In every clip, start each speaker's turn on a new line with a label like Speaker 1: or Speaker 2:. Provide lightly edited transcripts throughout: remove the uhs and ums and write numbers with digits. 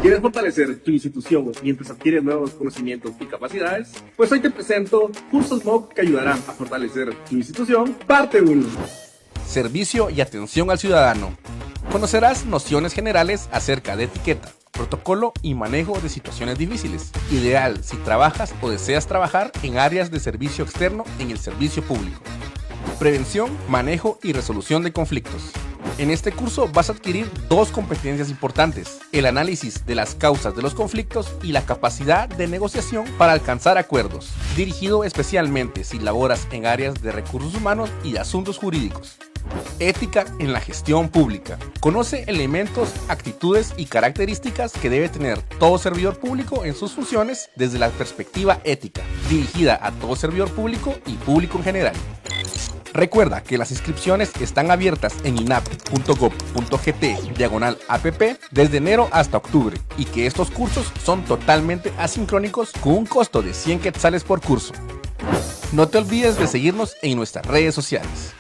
Speaker 1: ¿Quieres fortalecer tu institución mientras adquieres nuevos conocimientos y capacidades? Pues hoy te presento Cursos MOOC que ayudarán a fortalecer tu institución, parte 1.
Speaker 2: Servicio y atención al ciudadano. Conocerás nociones generales acerca de etiqueta, protocolo y manejo de situaciones difíciles. Ideal si trabajas o deseas trabajar en áreas de servicio externo en el servicio público. Prevención, manejo y resolución de conflictos. En este curso vas a adquirir dos competencias importantes: el análisis de las causas de los conflictos y la capacidad de negociación para alcanzar acuerdos, dirigido especialmente si laboras en áreas de recursos humanos y de asuntos jurídicos. Ética en la gestión pública. Conoce elementos, actitudes y características que debe tener todo servidor público en sus funciones desde la perspectiva ética, dirigida a todo servidor público y público en general. Recuerda que las inscripciones están abiertas en inap.gov.gt/app desde enero hasta octubre y que estos cursos son totalmente asincrónicos con un costo de 100 quetzales por curso. No te olvides de seguirnos en nuestras redes sociales.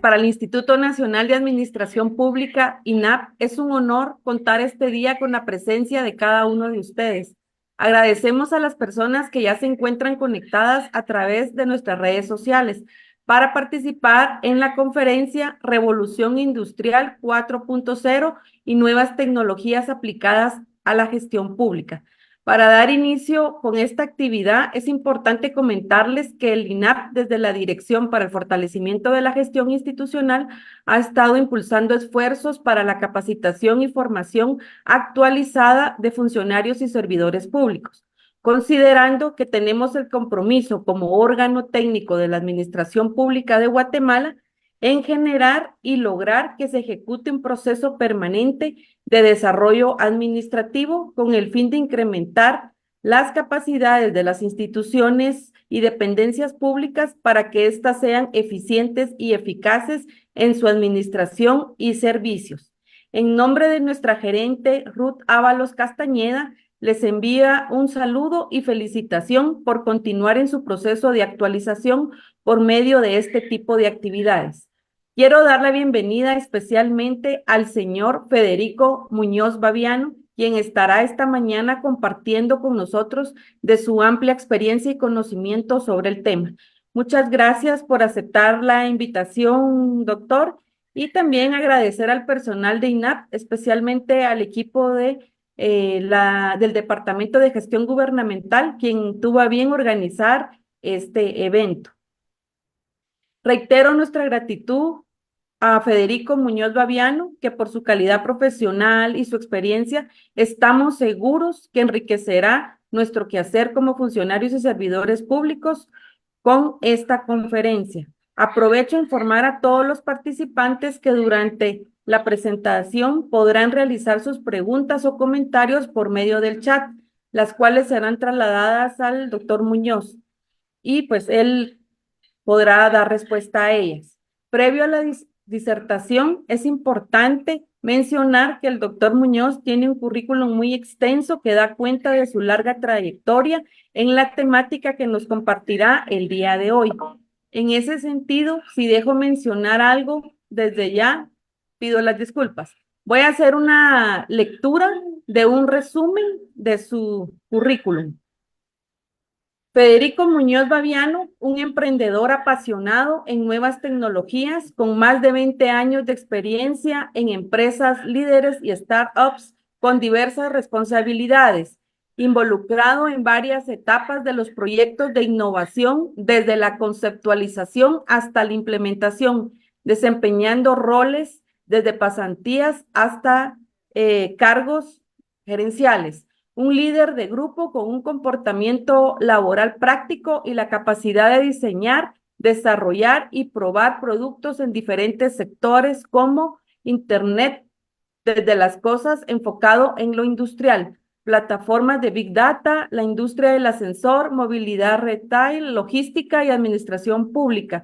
Speaker 3: Para el Instituto Nacional de Administración Pública, INAP, es un honor contar este día con la presencia de cada uno de ustedes. Agradecemos a las personas que ya se encuentran conectadas a través de nuestras redes sociales para participar en la conferencia Revolución Industrial 4.0 y nuevas tecnologías aplicadas a la gestión pública. Para dar inicio con esta actividad, es importante comentarles que el INAP, desde la Dirección para el Fortalecimiento de la Gestión Institucional, ha estado impulsando esfuerzos para la capacitación y formación actualizada de funcionarios y servidores públicos, considerando que tenemos el compromiso como órgano técnico de la Administración Pública de Guatemala en generar y lograr que se ejecute un proceso permanente de desarrollo administrativo con el fin de incrementar las capacidades de las instituciones y dependencias públicas para que éstas sean eficientes y eficaces en su administración y servicios. En nombre de nuestra gerente Ruth Ábalos Castañeda, les envía un saludo y felicitación por continuar en su proceso de actualización por medio de este tipo de actividades. Quiero dar la bienvenida especialmente al señor Federico Muñoz Baviano, quien estará esta mañana compartiendo con nosotros de su amplia experiencia y conocimiento sobre el tema. Muchas gracias por aceptar la invitación, doctor, y también agradecer al personal de INAP, especialmente al equipo del Departamento de Gestión Gubernamental, quien tuvo a bien organizar este evento. Reitero nuestra gratitud a Federico Muñoz Baviano, que por su calidad profesional y su experiencia, estamos seguros que enriquecerá nuestro quehacer como funcionarios y servidores públicos con esta conferencia. Aprovecho a informar a todos los participantes que durante la presentación podrán realizar sus preguntas o comentarios por medio del chat, las cuales serán trasladadas al doctor Muñoz y pues él podrá dar respuesta a ellas. Previo a la disertación, es importante mencionar que el doctor Muñoz tiene un currículum muy extenso que da cuenta de su larga trayectoria en la temática que nos compartirá el día de hoy. En ese sentido, si dejo mencionar algo, desde ya pido las disculpas. Voy a hacer una lectura de un resumen de su currículum. Federico Muñoz Baviano, un emprendedor apasionado en nuevas tecnologías con más de 20 años de experiencia en empresas líderes y startups con diversas responsabilidades, involucrado en varias etapas de los proyectos de innovación, desde la conceptualización hasta la implementación, desempeñando roles desde pasantías hasta cargos gerenciales. Un líder de grupo con un comportamiento laboral práctico y la capacidad de diseñar, desarrollar y probar productos en diferentes sectores como Internet desde las cosas enfocado en lo industrial, plataformas de Big Data, la industria del ascensor, movilidad retail, logística y administración pública,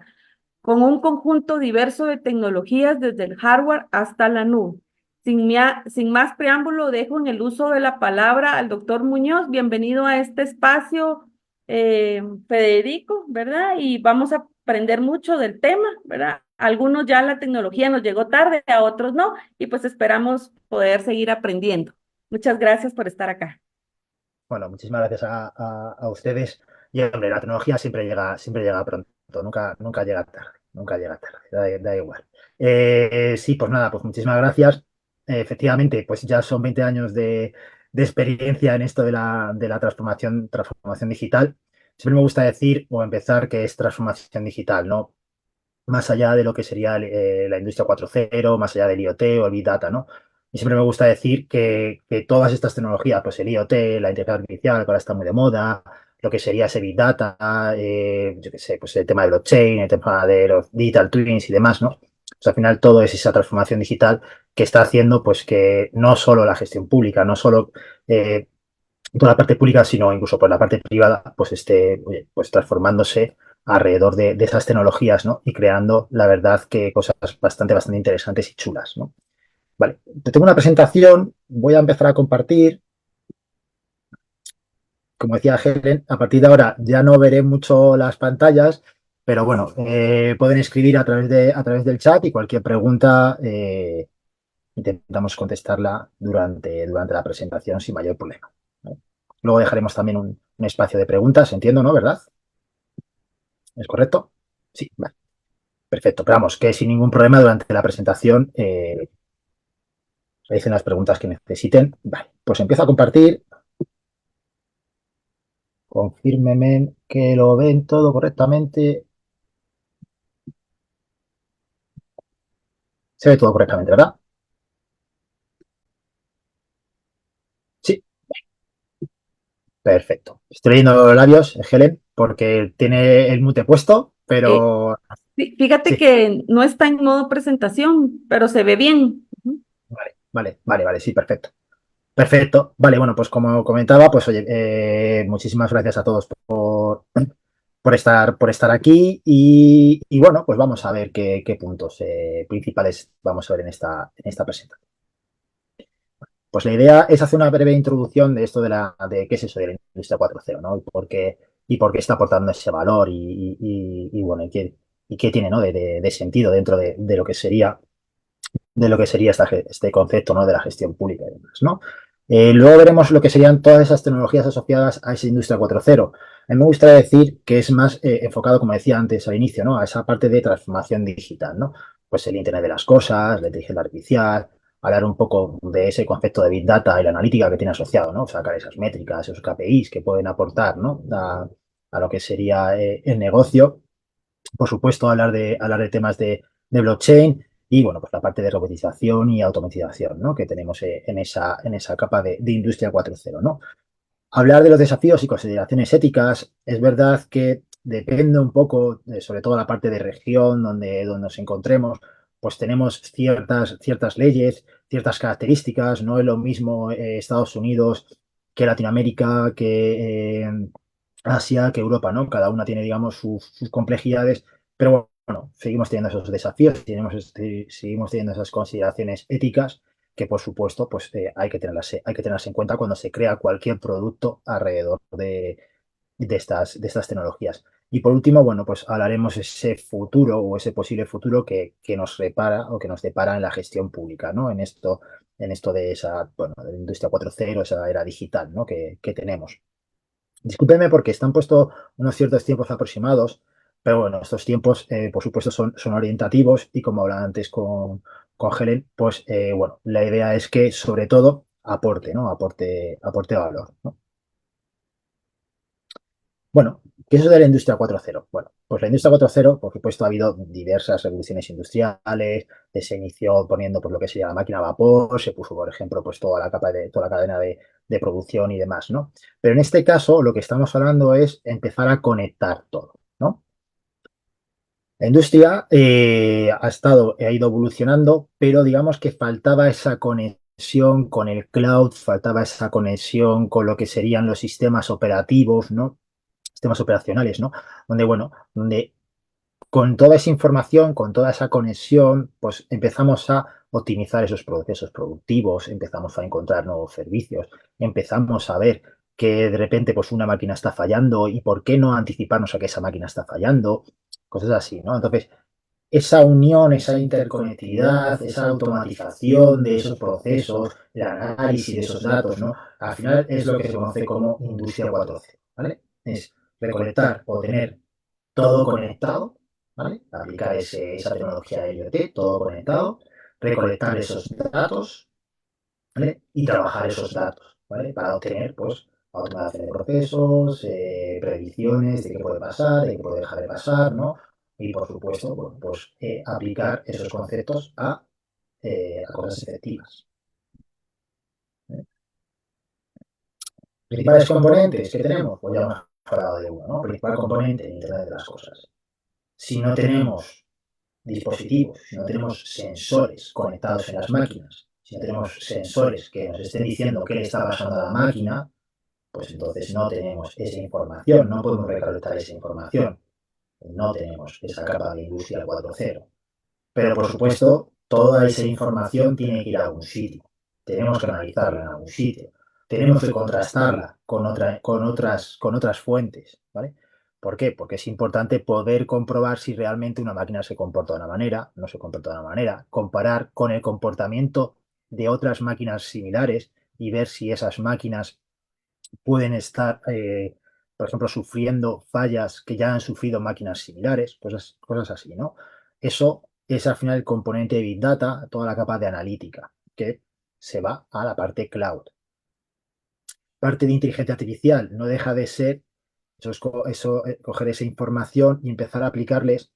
Speaker 3: con un conjunto diverso de tecnologías desde el hardware hasta la nube. Sin más preámbulo, dejo en el uso de la palabra al doctor Muñoz. Bienvenido a este espacio, Federico, ¿verdad? Y vamos a aprender mucho del tema, ¿verdad? Algunos ya la tecnología nos llegó tarde, a otros no, y pues esperamos poder seguir aprendiendo. Muchas gracias por estar acá.
Speaker 4: Bueno, muchísimas gracias a ustedes. Y hombre, la tecnología siempre llega pronto, nunca llega tarde, nunca llega tarde, da igual. Sí, pues nada, pues muchísimas gracias. Efectivamente, pues ya son 20 años de experiencia en esto de la transformación digital. Siempre me gusta decir o empezar que es transformación digital, ¿no? Más allá de lo que sería la industria 4.0, más allá del IoT o el Big Data, ¿no? Y siempre me gusta decir que todas estas tecnologías, pues el IoT, la inteligencia artificial, que ahora está muy de moda, lo que sería ese Big Data, yo qué sé, pues el tema de blockchain, el tema de los digital twins y demás, ¿no? Pues al final todo es esa transformación digital que está haciendo pues que no solo la gestión pública, no solo toda la parte pública, sino incluso por la parte privada, pues esté oye, pues transformándose alrededor de esas tecnologías, ¿no? Y creando, la verdad, que cosas bastante interesantes y chulas, ¿no? Vale, te tengo una presentación, voy a empezar a compartir. Como decía Helen, a partir de ahora ya no veré mucho las pantallas, pero bueno, pueden escribir a través del chat y cualquier pregunta intentamos contestarla durante la presentación sin mayor problema, ¿vale? Luego dejaremos también un espacio de preguntas, entiendo, ¿no? ¿Verdad? ¿Es correcto? Sí, vale. Perfecto. Pero vamos, que sin ningún problema durante la presentación realicen las preguntas que necesiten. Vale, pues empiezo a compartir. Confírmeme que lo ven todo correctamente. Se ve todo correctamente, ¿verdad? Sí, perfecto. Estoy leyendo los labios, Helen, porque tiene el mute puesto,
Speaker 3: Eh,
Speaker 4: pero
Speaker 3: Fíjate
Speaker 4: sí.
Speaker 3: que no está en modo presentación, pero se ve bien. Ujú.
Speaker 4: Vale, sí, perfecto. Perfecto. Vale, bueno, pues como comentaba, pues oye, muchísimas gracias a todos por estar aquí y bueno, pues vamos a ver qué puntos principales vamos a ver en esta presentación. Pues la idea es hacer una breve introducción de esto de qué es eso de la industria 4.0, ¿no? Y por qué está aportando ese valor y bueno, y qué tiene, ¿no? de sentido dentro de lo que sería este concepto, ¿no? De la gestión pública y demás, ¿no? Luego veremos lo que serían todas esas tecnologías asociadas a esa industria 4.0. A mí me gustaría decir que es más enfocado, como decía antes al inicio, ¿no? A esa parte de transformación digital, ¿no? Pues el Internet de las cosas, la inteligencia artificial, hablar un poco de ese concepto de Big Data y la analítica que tiene asociado, ¿no? Sacar esas métricas, esos KPIs que pueden aportar, ¿no? A lo que sería el negocio. Por supuesto, hablar de temas de blockchain y, bueno, pues la parte de robotización y automatización, ¿no? Que tenemos en esa capa de industria 4.0, ¿no? Hablar de los desafíos y consideraciones éticas, es verdad que depende un poco, sobre todo la parte de región donde nos encontremos, pues tenemos ciertas leyes, ciertas características, no es lo mismo Estados Unidos que Latinoamérica, que Asia, que Europa, ¿no? Cada una tiene, digamos, sus complejidades, pero bueno, seguimos teniendo esos desafíos, seguimos teniendo esas consideraciones éticas que por supuesto pues hay que tenerlas en cuenta cuando se crea cualquier producto alrededor de estas tecnologías. Y por último, bueno, pues hablaremos ese futuro o ese posible futuro que nos repara o que nos depara en la gestión pública, ¿no? En esto de esa, bueno, de la industria 4.0, esa era digital, ¿no? Que tenemos. Discúlpenme porque están puestos unos ciertos tiempos aproximados, pero bueno, estos tiempos, por supuesto, son orientativos y como hablaba antes con Helen, pues bueno, la idea es que sobre todo aporte, ¿no? Aporte valor, ¿no? Bueno, ¿qué es eso de la industria 4.0? Bueno, pues la industria 4.0, por supuesto, ha habido diversas revoluciones industriales, se inició poniendo pues, lo que sería la máquina a vapor, se puso, por ejemplo, pues toda la cadena de producción y demás, ¿no? Pero en este caso, lo que estamos hablando es empezar a conectar todo, ¿no? La industria ha ido evolucionando, pero digamos que faltaba esa conexión conexión con el cloud, faltaba esa conexión con lo que serían los sistemas operativos, ¿no? Sistemas operacionales, ¿no? Donde, bueno, donde con toda esa información, con toda esa conexión, pues empezamos a optimizar esos procesos productivos, empezamos a encontrar nuevos servicios, empezamos a ver que de repente pues una máquina está fallando y por qué no anticiparnos a que esa máquina está fallando, cosas así, ¿no? Entonces, esa unión, esa interconectividad, esa automatización de esos procesos, el análisis de esos datos, ¿no? Al final es lo que se conoce como industria 4.0, ¿vale? Es recolectar o tener todo conectado, ¿vale? Aplicar esa tecnología de IoT, todo conectado, recolectar esos datos, ¿vale? Y trabajar esos datos, ¿vale? Para obtener, pues, automatización de procesos, predicciones de qué puede pasar, de qué puede dejar de pasar, ¿no? Y, por supuesto, bueno, pues, aplicar esos conceptos a cosas efectivas. ¿Eh? Principales componentes que tenemos, pues ya hemos hablado de uno, ¿no? Principal componente en Internet de las cosas. Si no tenemos dispositivos, si no tenemos sensores conectados en las máquinas, si no tenemos sensores que nos estén diciendo qué le está pasando a la máquina, pues entonces no tenemos esa información, no podemos recolectar esa información, no tenemos esa capa de industria 4.0. Pero por supuesto, toda esa información tiene que ir a algún sitio, tenemos que analizarla en algún sitio, tenemos que contrastarla con otras fuentes, ¿vale? ¿Por qué? Porque es importante poder comprobar si realmente una máquina se comporta de una manera, no se comporta de una manera, comparar con el comportamiento de otras máquinas similares y ver si esas máquinas pueden estar, por ejemplo, sufriendo fallas que ya han sufrido máquinas similares, cosas así, ¿no? Eso es al final el componente de Big Data, toda la capa de analítica, que se va a la parte cloud. Parte de inteligencia artificial no deja de ser coger esa información y empezar a aplicarles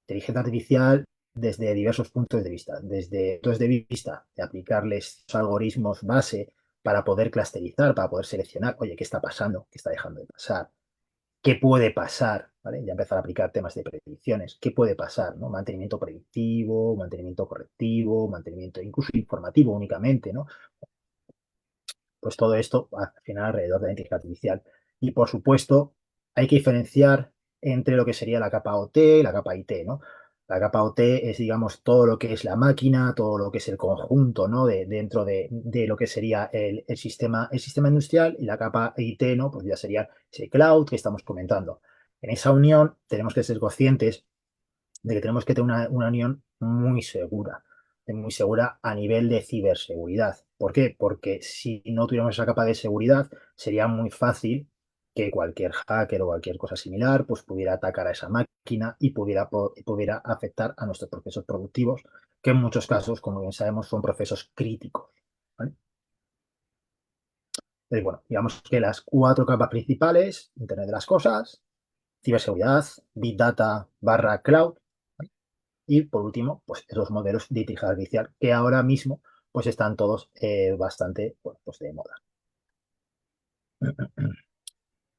Speaker 4: inteligencia artificial desde diversos puntos de vista. Desde puntos de vista de aplicarles algoritmos base para poder clusterizar, para poder seleccionar, oye, ¿qué está pasando? ¿Qué está dejando de pasar? ¿Qué puede pasar? ¿Vale? Ya empezar a aplicar temas de predicciones. ¿Qué puede pasar? ¿No? Mantenimiento predictivo, mantenimiento correctivo, mantenimiento incluso informativo únicamente, ¿no? Pues todo esto al final alrededor de la inteligencia artificial. Y por supuesto, hay que diferenciar entre lo que sería la capa OT y la capa IT, ¿no? La capa OT es, digamos, todo lo que es la máquina, todo lo que es el conjunto, ¿no? Dentro de lo que sería el sistema industrial, y la capa IT, ¿no? Pues ya sería ese cloud que estamos comentando. En esa unión tenemos que ser conscientes de que tenemos que tener una unión muy segura a nivel de ciberseguridad. ¿Por qué? Porque si no tuviéramos esa capa de seguridad, sería muy fácil que cualquier hacker o cualquier cosa similar pues pudiera atacar a esa máquina y pudiera afectar a nuestros procesos productivos, que en muchos casos, como bien sabemos, son procesos críticos, ¿vale? Entonces, bueno, digamos que las 4 capas principales: Internet de las cosas, ciberseguridad, Big Data / cloud, y por último, pues esos modelos de inteligencia artificial que ahora mismo pues están todos bastante pues, de moda.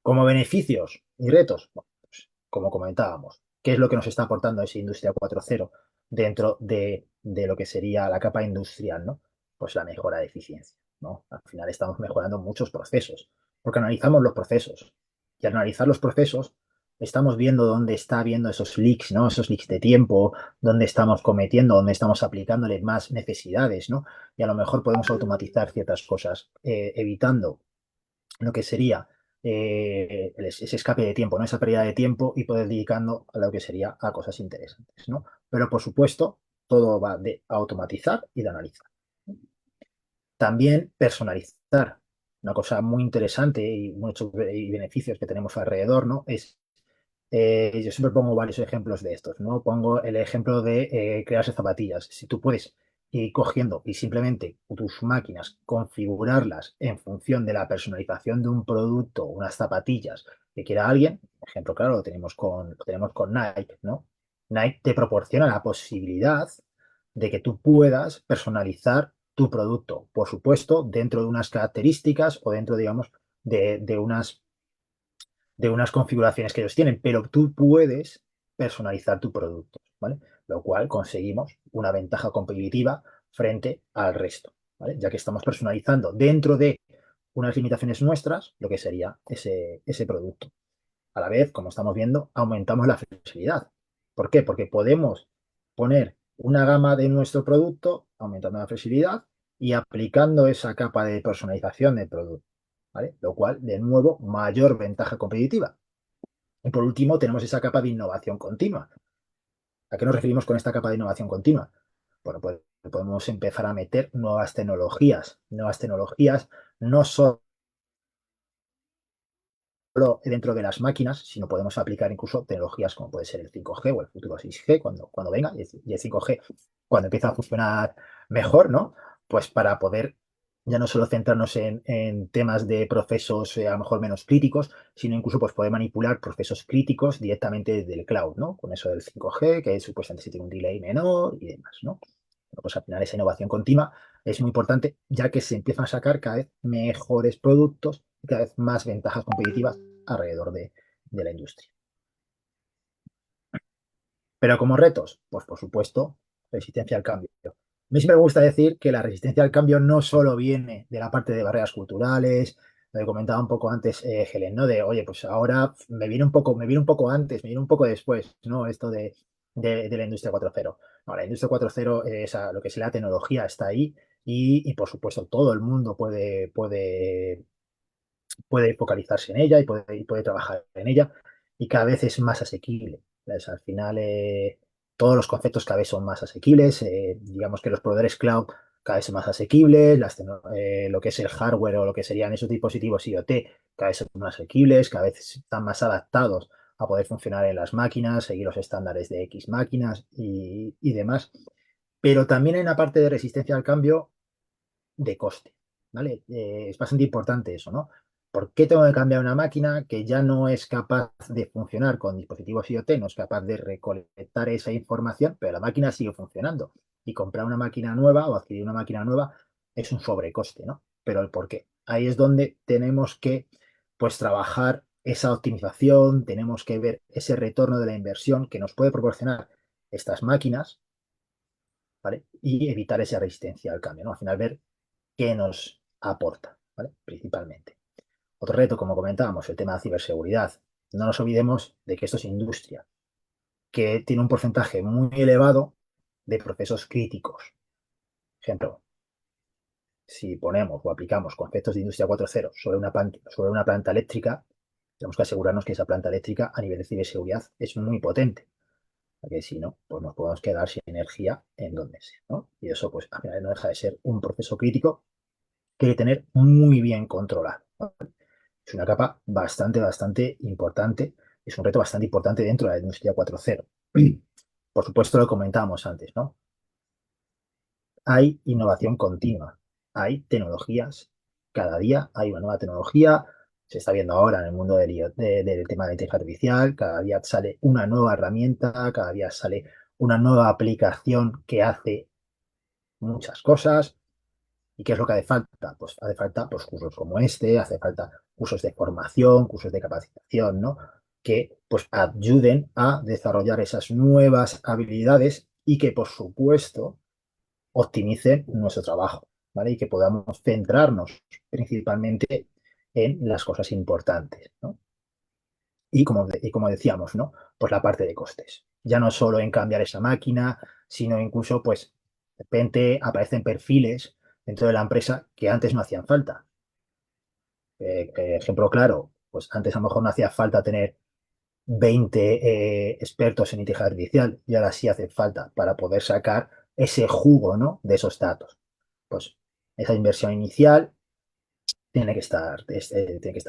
Speaker 4: Como beneficios y retos, bueno, pues, como comentábamos, ¿qué es lo que nos está aportando esa industria 4.0 dentro de lo que sería la capa industrial, ¿no? Pues la mejora de eficiencia, ¿no? Al final estamos mejorando muchos procesos, porque analizamos los procesos, y al analizar los procesos estamos viendo dónde está habiendo esos leaks, ¿no? Esos leaks de tiempo, dónde estamos cometiendo, dónde estamos aplicándole más necesidades, ¿no? Y a lo mejor podemos automatizar ciertas cosas, evitando lo que sería ese escape de tiempo, ¿no? Esa pérdida de tiempo, y poder dedicando a lo que sería a cosas interesantes, ¿no? Pero por supuesto, todo va de automatizar y de analizar. También personalizar. Una cosa muy interesante y muchos beneficios que tenemos alrededor, ¿no? Yo siempre pongo varios ejemplos de estos, ¿no? Pongo el ejemplo de crearse zapatillas. Si tú puedes ir cogiendo y simplemente tus máquinas configurarlas en función de la personalización de un producto, unas zapatillas que quiera alguien, ejemplo claro, lo tenemos con Nike, ¿no? Nike te proporciona la posibilidad de que tú puedas personalizar tu producto, por supuesto, dentro de unas características o dentro, digamos, de unas configuraciones que ellos tienen, pero tú puedes personalizar tu producto, ¿vale? Lo cual conseguimos una ventaja competitiva frente al resto, ¿vale? Ya que estamos personalizando dentro de unas limitaciones nuestras lo que sería ese producto. A la vez, como estamos viendo, aumentamos la flexibilidad. ¿Por qué? Porque podemos poner una gama de nuestro producto, aumentando la flexibilidad y aplicando esa capa de personalización del producto, ¿vale? Lo cual, de nuevo, mayor ventaja competitiva. Y por último, tenemos esa capa de innovación continua. ¿A qué nos referimos con esta capa de innovación continua? Bueno, pues podemos empezar a meter nuevas tecnologías, no solo dentro de las máquinas, sino podemos aplicar incluso tecnologías como puede ser el 5G o el futuro 6G cuando venga, y el 5G cuando empieza a funcionar mejor, ¿no? Pues para poder ya no solo centrarnos en temas de procesos a lo mejor menos críticos, sino incluso pues poder manipular procesos críticos directamente desde el cloud, ¿no? Con eso del 5G, que supuestamente sí tiene un delay menor y demás, ¿no? Bueno, pues al final esa innovación continua es muy importante, ya que se empiezan a sacar cada vez mejores productos y cada vez más ventajas competitivas alrededor de la industria. Pero como retos, pues por supuesto, resistencia al cambio. A mí siempre me gusta decir que la resistencia al cambio no solo viene de la parte de barreras culturales, lo que comentaba un poco antes Helen, ¿no? De, oye, pues ahora me viene un poco antes, me viene un poco después, ¿no? Esto de la industria 4.0. No, la industria 4.0, lo que es la tecnología está ahí y, por supuesto todo el mundo puede focalizarse en ella y puede trabajar en ella y cada vez es más asequible. ¿Ves? Al final, todos los conceptos cada vez son más asequibles. Digamos que los proveedores cloud cada vez son más asequibles. Lo que es el hardware o lo que serían esos dispositivos IoT cada vez son más asequibles, cada vez están más adaptados a poder funcionar en las máquinas, seguir los estándares de X máquinas y demás. Pero también hay una parte de resistencia al cambio de coste, ¿vale? Es bastante importante eso, ¿no? ¿Por qué tengo que cambiar una máquina que ya no es capaz de funcionar con dispositivos IoT, no es capaz de recolectar esa información, pero la máquina sigue funcionando? Y comprar una máquina nueva o adquirir una máquina nueva es un sobrecoste, ¿no? Pero el por qué. Ahí es donde tenemos que, pues, trabajar esa optimización, tenemos que ver ese retorno de la inversión que nos puede proporcionar estas máquinas, ¿vale? Y evitar esa resistencia al cambio, ¿no? Al final ver qué nos aporta, ¿vale? Principalmente. Otro reto, como comentábamos, el tema de ciberseguridad. No nos olvidemos de que esto es industria, que tiene un porcentaje muy elevado de procesos críticos. Ejemplo, si ponemos o aplicamos conceptos de industria 4.0 sobre una planta eléctrica, tenemos que asegurarnos que esa planta eléctrica a nivel de ciberseguridad es muy potente, porque si no, pues nos podemos quedar sin energía en donde sea, ¿no? Y eso, pues, al final no deja de ser un proceso crítico que hay que tener muy bien controlado, ¿no? Es una capa bastante importante, es un reto bastante importante dentro de la industria 4.0. Por supuesto, lo comentábamos antes, ¿no? Hay innovación continua, hay tecnologías, cada día hay una nueva tecnología, se está viendo ahora en el mundo del tema de inteligencia artificial, cada día sale una nueva herramienta, cada día sale una nueva aplicación que hace muchas cosas. ¿Y qué es lo que hace falta? Pues hace falta pues, cursos como este, hace falta cursos de formación, cursos de capacitación, ¿no? Que pues ayuden a desarrollar esas nuevas habilidades y que, por supuesto, optimicen nuestro trabajo, ¿vale? Y que podamos centrarnos principalmente en las cosas importantes, ¿no? Y como decíamos, ¿no? Pues la parte de costes. Ya no solo en cambiar esa máquina, sino incluso, pues, de repente aparecen perfiles dentro de la empresa que antes no hacían falta. Ejemplo claro, pues antes a lo mejor no hacía falta tener 20 expertos en inteligencia artificial y ahora sí hace falta para poder sacar ese jugo, ¿no? De esos datos. Pues esa inversión inicial tiene que estar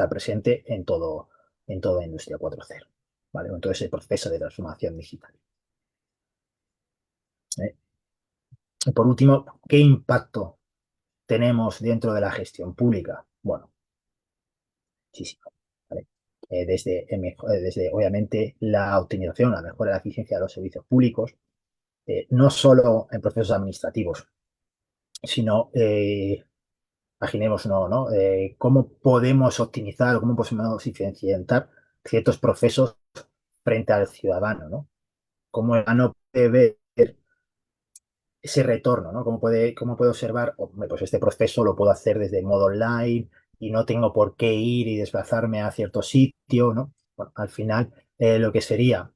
Speaker 4: presente en toda la industria 4.0, ¿vale? En todo ese proceso de transformación digital. ¿Eh? Y por último, ¿qué impacto tenemos dentro de la gestión pública? Bueno, muchísimo, ¿vale? Desde, obviamente, la optimización, la mejora de la eficiencia de los servicios públicos, no solo en procesos administrativos, sino, imaginemos, ¿no? ¿Cómo podemos optimizar o cómo podemos eficientar ciertos procesos frente al ciudadano, ¿no? Cómo el ciudadano puede ver ese retorno, ¿no? Cómo puedo observar? Hombre, pues este proceso lo puedo hacer desde modo online y no tengo por qué ir y desplazarme a cierto sitio, ¿no? Bueno, al final, lo que sería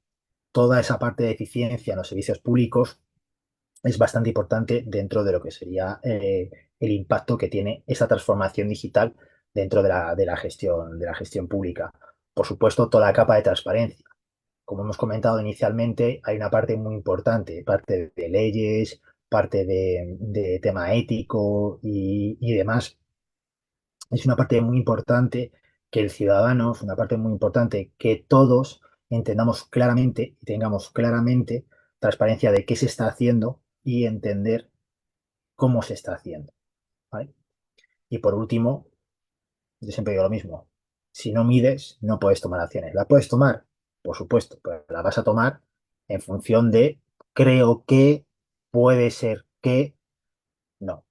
Speaker 4: toda esa parte de eficiencia en los servicios públicos es bastante importante dentro de lo que sería el impacto que tiene esa transformación digital dentro de la gestión pública. Por supuesto, toda la capa de transparencia. Como hemos comentado inicialmente, hay una parte muy importante, parte de leyes, parte de tema ético y demás. Es una parte muy importante que el ciudadano, es una parte muy importante que todos entendamos claramente y tengamos claramente transparencia de qué se está haciendo y entender cómo se está haciendo, ¿vale? Y por último, yo siempre digo lo mismo, si no mides, no puedes tomar acciones. ¿La puedes tomar? Por supuesto, pero la vas a tomar en función de creo que, puede ser que, no.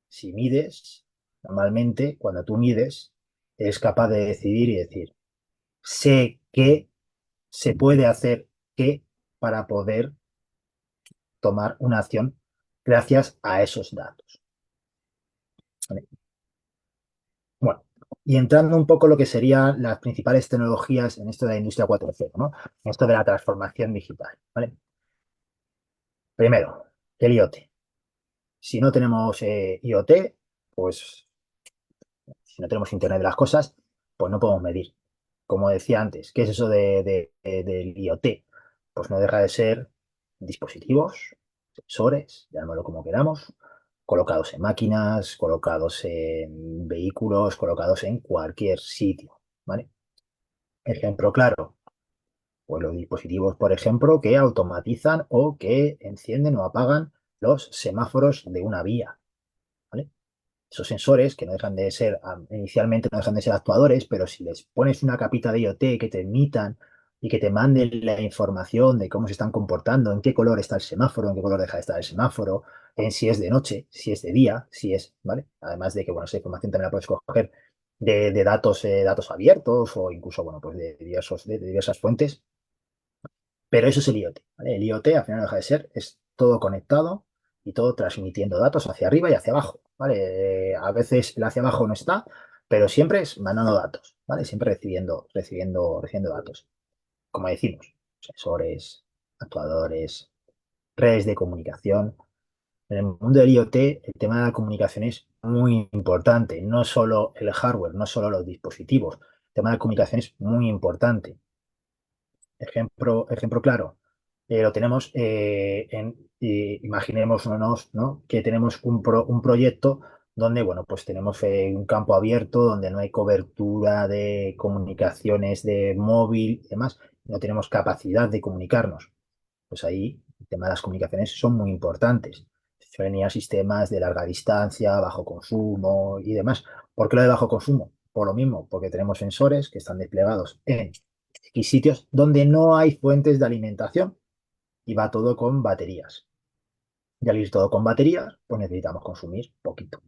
Speaker 4: Si mides, normalmente cuando tú mides, eres capaz de decidir y decir, sé que se puede hacer qué para poder tomar una acción gracias a esos datos. ¿Vale? Bueno, y entrando un poco en lo que serían las principales tecnologías en esto de la industria 4.0, ¿no? En esto de la transformación digital, ¿vale? Primero, el IoT. Si no tenemos IoT, pues si no tenemos Internet de las cosas, pues no podemos medir. Como decía antes, ¿qué es eso del IoT? Pues no deja de ser dispositivos, sensores, llamémoslo como queramos, colocados en máquinas, colocados en vehículos, colocados en cualquier sitio, ¿vale? Ejemplo claro, pues los dispositivos, por ejemplo, que automatizan o que encienden o apagan los semáforos de una vía, ¿vale? Esos sensores que no dejan de ser, inicialmente no dejan de ser actuadores, pero si les pones una capita de IoT que te emitan y que te manden la información de cómo se están comportando, en qué color está el semáforo, en qué color deja de estar el semáforo, en si es de noche, si es de día, si es, ¿vale? Además de que, bueno, esa información también la puedes coger de datos abiertos o incluso, bueno, pues de diversas fuentes, pero eso es el IoT, ¿vale? El IoT, al final no deja de ser, es todo conectado y todo transmitiendo datos hacia arriba y hacia abajo, ¿vale? A veces el hacia abajo no está, pero siempre es mandando datos, ¿vale? Siempre recibiendo datos. Como decimos, sensores, actuadores, redes de comunicación. En el mundo del IoT, el tema de la comunicación es muy importante. No solo el hardware, no solo los dispositivos. El tema de la comunicación es muy importante. Ejemplo claro, lo tenemos imaginémonos, ¿no? Que tenemos un proyecto donde, bueno, pues tenemos un campo abierto, donde no hay cobertura de comunicaciones de móvil y demás, no tenemos capacidad de comunicarnos. Pues ahí el tema de las comunicaciones son muy importantes. Suelen ir a sistemas de larga distancia, bajo consumo y demás. ¿Por qué lo de bajo consumo? Por lo mismo, porque tenemos sensores que están desplegados en y sitios donde no hay fuentes de alimentación y va todo con baterías. Y al ir todo con baterías, pues necesitamos consumir poquito,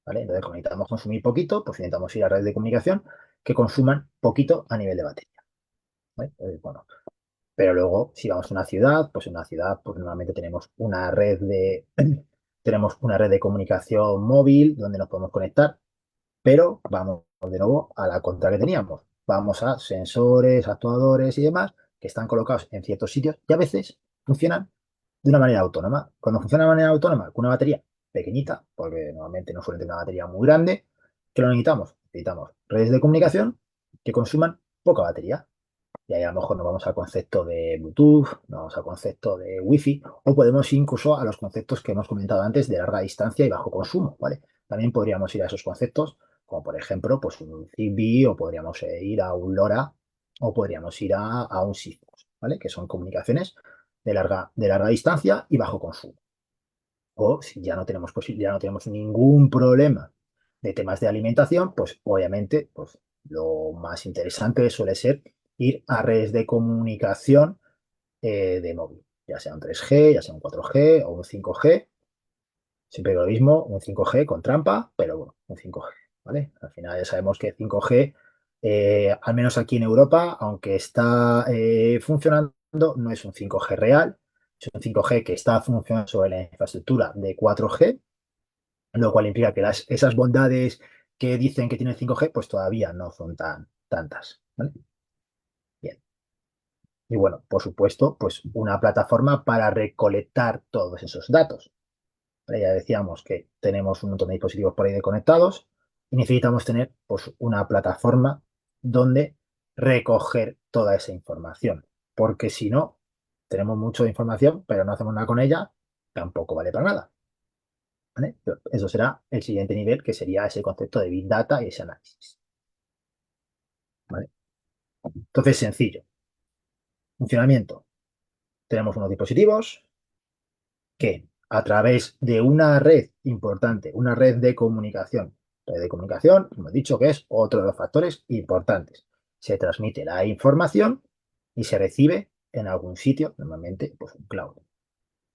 Speaker 4: ¿vale? Entonces, como necesitamos consumir poquito, pues necesitamos ir a redes de comunicación que consuman poquito a nivel de batería, ¿vale? Bueno, pero luego, si vamos a una ciudad, pues en una ciudad, pues normalmente tenemos una red tenemos una red de comunicación móvil donde nos podemos conectar, pero vamos de nuevo a la contra que teníamos. Vamos a sensores, actuadores y demás que están colocados en ciertos sitios y a veces funcionan de una manera autónoma. Cuando funciona de manera autónoma con una batería pequeñita, porque normalmente no suele tener una batería muy grande, ¿qué lo necesitamos? Necesitamos redes de comunicación que consuman poca batería. Y ahí a lo mejor nos vamos al concepto de Bluetooth, nos vamos al concepto de Wi-Fi, o podemos ir incluso a los conceptos que hemos comentado antes de larga distancia y bajo consumo, ¿vale? También podríamos ir a esos conceptos, como por ejemplo, pues un Zigbee, o podríamos ir a un LoRa, o podríamos ir a un Sigfox, ¿vale? Que son comunicaciones de larga distancia y bajo consumo. O si ya no tenemos ya no tenemos ningún problema de temas de alimentación, pues obviamente, pues lo más interesante suele ser ir a redes de comunicación de móvil, ya sea un 3G, ya sea un 4G o un 5G. Siempre digo lo mismo, un 5G con trampa, pero bueno, un 5G, ¿vale? Al final ya sabemos que 5G, al menos aquí en Europa, aunque está funcionando, no es un 5G real, Es un 5G que está funcionando sobre la infraestructura de 4G, lo cual implica que esas bondades que dicen que tiene el 5G, pues todavía no son tantas. ¿Vale? Bien. Y bueno, por supuesto, pues una plataforma para recolectar todos esos datos. ¿Vale? Ya decíamos que tenemos un montón de dispositivos por ahí conectados y necesitamos tener pues, una plataforma donde recoger toda esa información. Porque si no, tenemos mucha información, pero no hacemos nada con ella, tampoco vale para nada. ¿Vale? Pero eso será el siguiente nivel, que sería ese concepto de Big Data y ese análisis. ¿Vale? Entonces, sencillo. Funcionamiento. Tenemos unos dispositivos que a través de una red importante, una red de comunicación, hemos dicho que es otro de los factores importantes. Se transmite la información y se recibe en algún sitio, normalmente pues un cloud.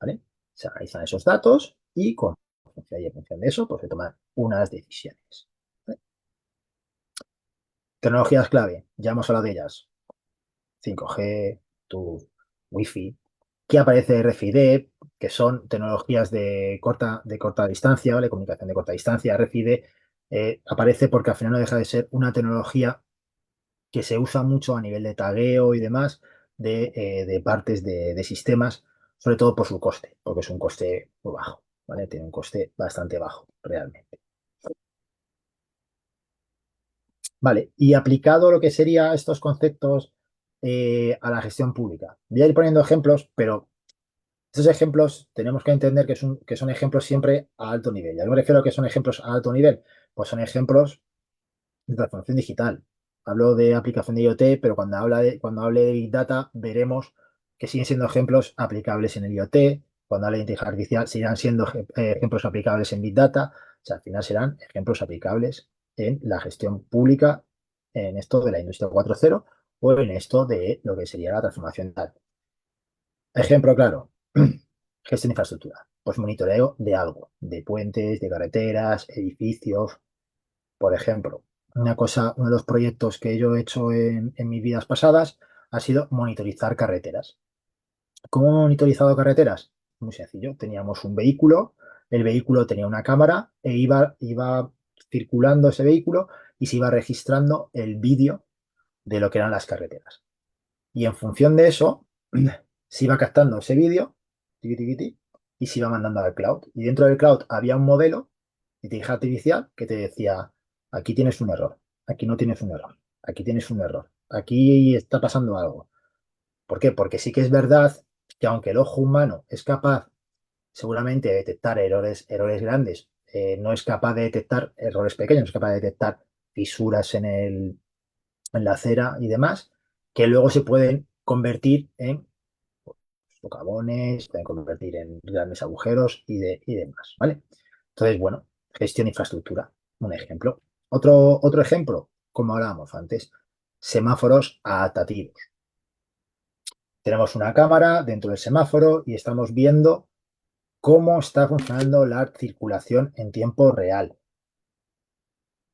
Speaker 4: ¿Vale? Se analizan esos datos y en función de eso pues se toman unas decisiones. ¿Vale? Tecnologías clave, ya hemos hablado de ellas. 5G, Bluetooth, Wi-Fi. Aquí aparece RFID, que son tecnologías de corta distancia, ¿vale? Comunicación de corta distancia. RFID aparece porque al final no deja de ser una tecnología que se usa mucho a nivel de tagueo y demás de partes de sistemas, sobre todo por su coste, porque es un coste muy bajo, ¿vale? Tiene un coste bastante bajo, realmente. Vale, y aplicado lo que sería estos conceptos a la gestión pública. Voy a ir poniendo ejemplos, pero estos ejemplos tenemos que entender que son ejemplos siempre a alto nivel. ¿Y a qué me refiero a que son ejemplos a alto nivel? Pues son ejemplos de transformación digital. Hablo de aplicación de IoT, pero cuando hable de Big Data veremos que siguen siendo ejemplos aplicables en el IoT. Cuando hable de inteligencia artificial seguirán siendo ejemplos aplicables en Big Data. O sea, al final serán ejemplos aplicables en la gestión pública, en esto de la industria 4.0 o en esto de lo que sería la transformación digital. Ejemplo claro, gestión de infraestructura. Pues monitoreo de algo, de puentes, de carreteras, edificios. Por ejemplo, uno de los proyectos que yo he hecho en mis vidas pasadas ha sido monitorizar carreteras. ¿Cómo he monitorizado carreteras? Muy sencillo. Teníamos un vehículo, el vehículo tenía una cámara e iba circulando ese vehículo y se iba registrando el vídeo de lo que eran las carreteras. Y en función de eso, se iba captando ese vídeo tiqui, tiqui, tiqui, y se iba mandando al cloud. Y dentro del cloud había un modelo de inteligencia artificial que te decía, aquí tienes un error, aquí no tienes un error, aquí tienes un error, aquí está pasando algo. ¿Por qué? Porque sí que es verdad que aunque el ojo humano es capaz seguramente de detectar errores grandes, no es capaz de detectar errores pequeños, no es capaz de detectar fisuras en la acera y demás, que luego se pueden convertir en socavones, pueden convertir en grandes agujeros y demás, ¿vale? Entonces, bueno, gestión de infraestructura, un ejemplo. Otro ejemplo, como hablábamos antes, semáforos adaptativos. Tenemos una cámara dentro del semáforo y estamos viendo cómo está funcionando la circulación en tiempo real.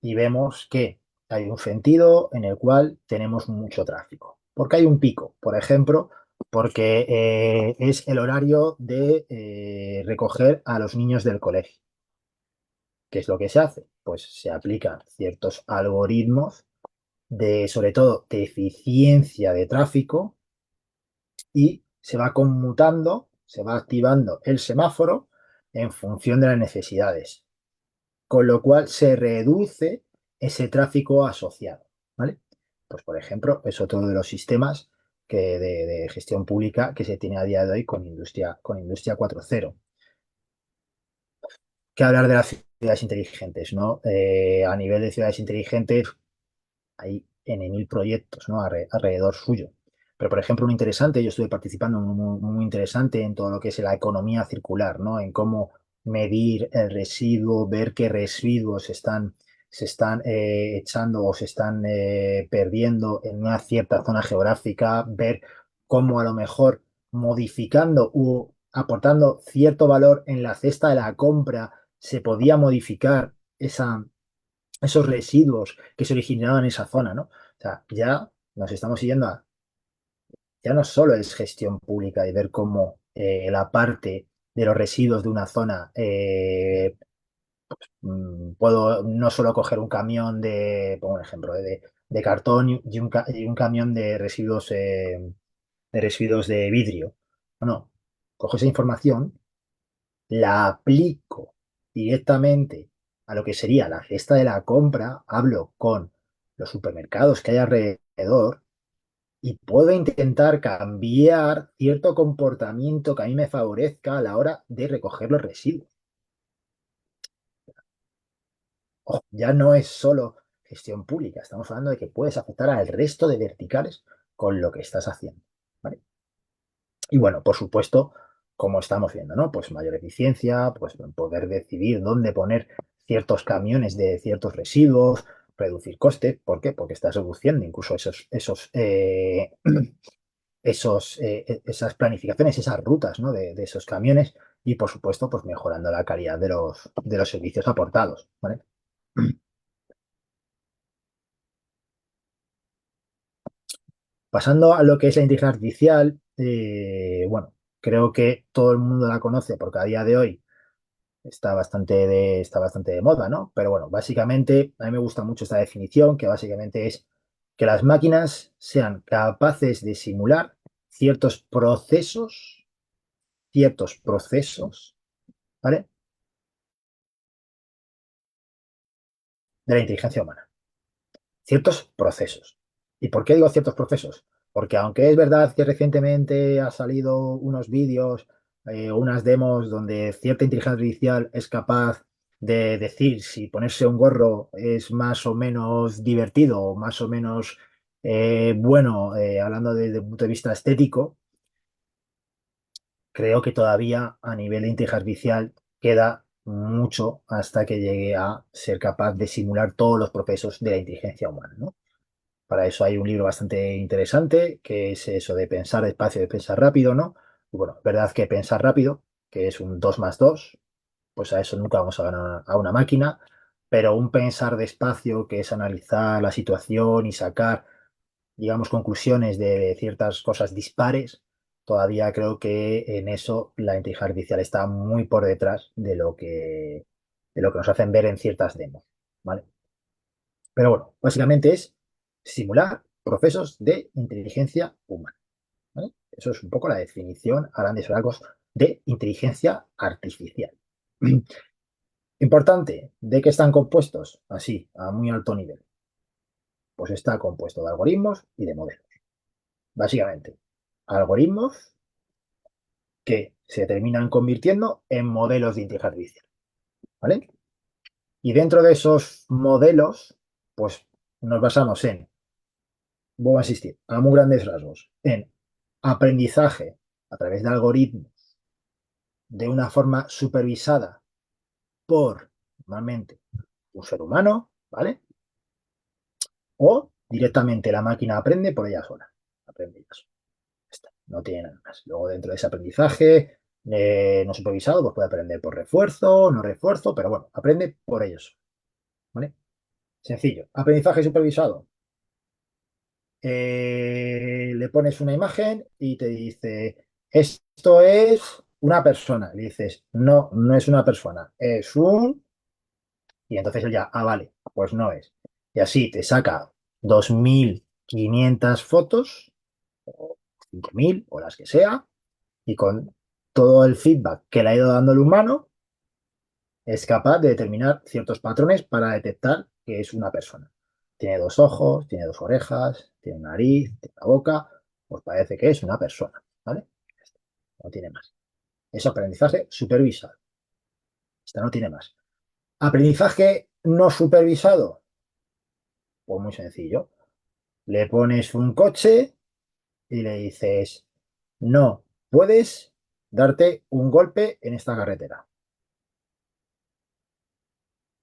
Speaker 4: Y vemos que hay un sentido en el cual tenemos mucho tráfico. Porque hay un pico, por ejemplo, porque es el horario de recoger a los niños del colegio. ¿Qué es lo que se hace? Pues se aplican ciertos algoritmos sobre todo, de eficiencia de tráfico y se va conmutando, se va activando el semáforo en función de las necesidades, con lo cual se reduce ese tráfico asociado, ¿vale? Pues, por ejemplo, es otro de los sistemas de gestión pública que se tiene a día de hoy con Industria 4.0. ¿Qué hablar de las ciudades inteligentes, ¿no? A nivel de ciudades inteligentes hay N mil proyectos, ¿no? Alrededor suyo. Pero, por ejemplo, un interesante, yo estuve participando en uno muy interesante en todo lo que es la economía circular, ¿no? En cómo medir el residuo, ver qué residuos se están echando o se están perdiendo en una cierta zona geográfica, ver cómo a lo mejor modificando u aportando cierto valor en la cesta de la compra se podía modificar esos residuos que se originaban en esa zona, ¿no? O sea, ya nos estamos yendo ya no solo es gestión pública y ver cómo la parte de los residuos de una zona, puedo no solo coger un camión pongo un ejemplo, de cartón y un camión de residuos de vidrio. No, cojo esa información, la aplico directamente a lo que sería la cesta de la compra, hablo con los supermercados que hay alrededor y puedo intentar cambiar cierto comportamiento que a mí me favorezca a la hora de recoger los residuos. Ojo, ya no es solo gestión pública, estamos hablando de que puedes afectar al resto de verticales con lo que estás haciendo. ¿Vale? Y bueno, por supuesto, como estamos viendo, ¿no? Pues mayor eficiencia, pues poder decidir dónde poner ciertos camiones de ciertos residuos, reducir costes. ¿Por qué? Porque estás reduciendo incluso esas planificaciones, esas rutas, ¿no? de esos camiones y, por supuesto, pues mejorando la calidad de los servicios aportados. ¿Vale? Pasando a lo que es la inteligencia artificial, bueno, creo que todo el mundo la conoce porque a día de hoy está bastante de moda, ¿no? Pero bueno, básicamente a mí me gusta mucho esta definición, que básicamente es que las máquinas sean capaces de simular ciertos procesos, ¿vale? De la inteligencia humana. Ciertos procesos. ¿Y por qué digo ciertos procesos? Porque aunque es verdad que recientemente ha salido unos vídeos, unas demos donde cierta inteligencia artificial es capaz de decir si ponerse un gorro es más o menos divertido o más o menos bueno, hablando desde un punto de vista estético, creo que todavía a nivel de inteligencia artificial queda mucho hasta que llegue a ser capaz de simular todos los procesos de la inteligencia humana, ¿no? Para eso hay un libro bastante interesante, que es eso de pensar despacio, de pensar rápido, ¿no? Y bueno, es verdad que pensar rápido, que es un 2 más 2, pues a eso nunca vamos a ganar a una máquina, pero un pensar despacio, que es analizar la situación y sacar, digamos, conclusiones de ciertas cosas dispares, todavía creo que en eso la inteligencia artificial está muy por detrás de lo que nos hacen ver en ciertas demos, ¿vale? Pero bueno, básicamente es simular procesos de inteligencia humana, ¿vale? Eso es un poco la definición a grandes rasgos de inteligencia artificial. Importante, ¿de qué están compuestos? Así, a muy alto nivel. Pues está compuesto de algoritmos y de modelos. Básicamente, algoritmos que se terminan convirtiendo en modelos de inteligencia artificial, ¿vale? Y dentro de esos modelos, pues nos basamos voy a insistir, a muy grandes rasgos, en aprendizaje a través de algoritmos de una forma supervisada por, normalmente, un ser humano, ¿vale? O directamente la máquina aprende por ella sola. Aprende ella sola. Ya está, no tiene nada más. Luego, dentro de ese aprendizaje no supervisado, pues puede aprender por refuerzo, no refuerzo, pero bueno, aprende por ellos, ¿vale? Sencillo. Aprendizaje supervisado. Le pones una imagen y te dice, esto es una persona. Le dices, no, no es una persona, es un... Y entonces él ya, vale, pues no es. Y así te saca 2.500 fotos, o 5.000 o las que sea, y con todo el feedback que le ha ido dando el humano, es capaz de determinar ciertos patrones para detectar que es una persona. Tiene dos ojos, tiene dos orejas, tiene una nariz, tiene una boca, pues parece que es una persona, ¿vale? No tiene más. Es aprendizaje supervisado. Esta no tiene más. Aprendizaje no supervisado. Pues muy sencillo. Le pones un coche y le dices, no puedes darte un golpe en esta carretera.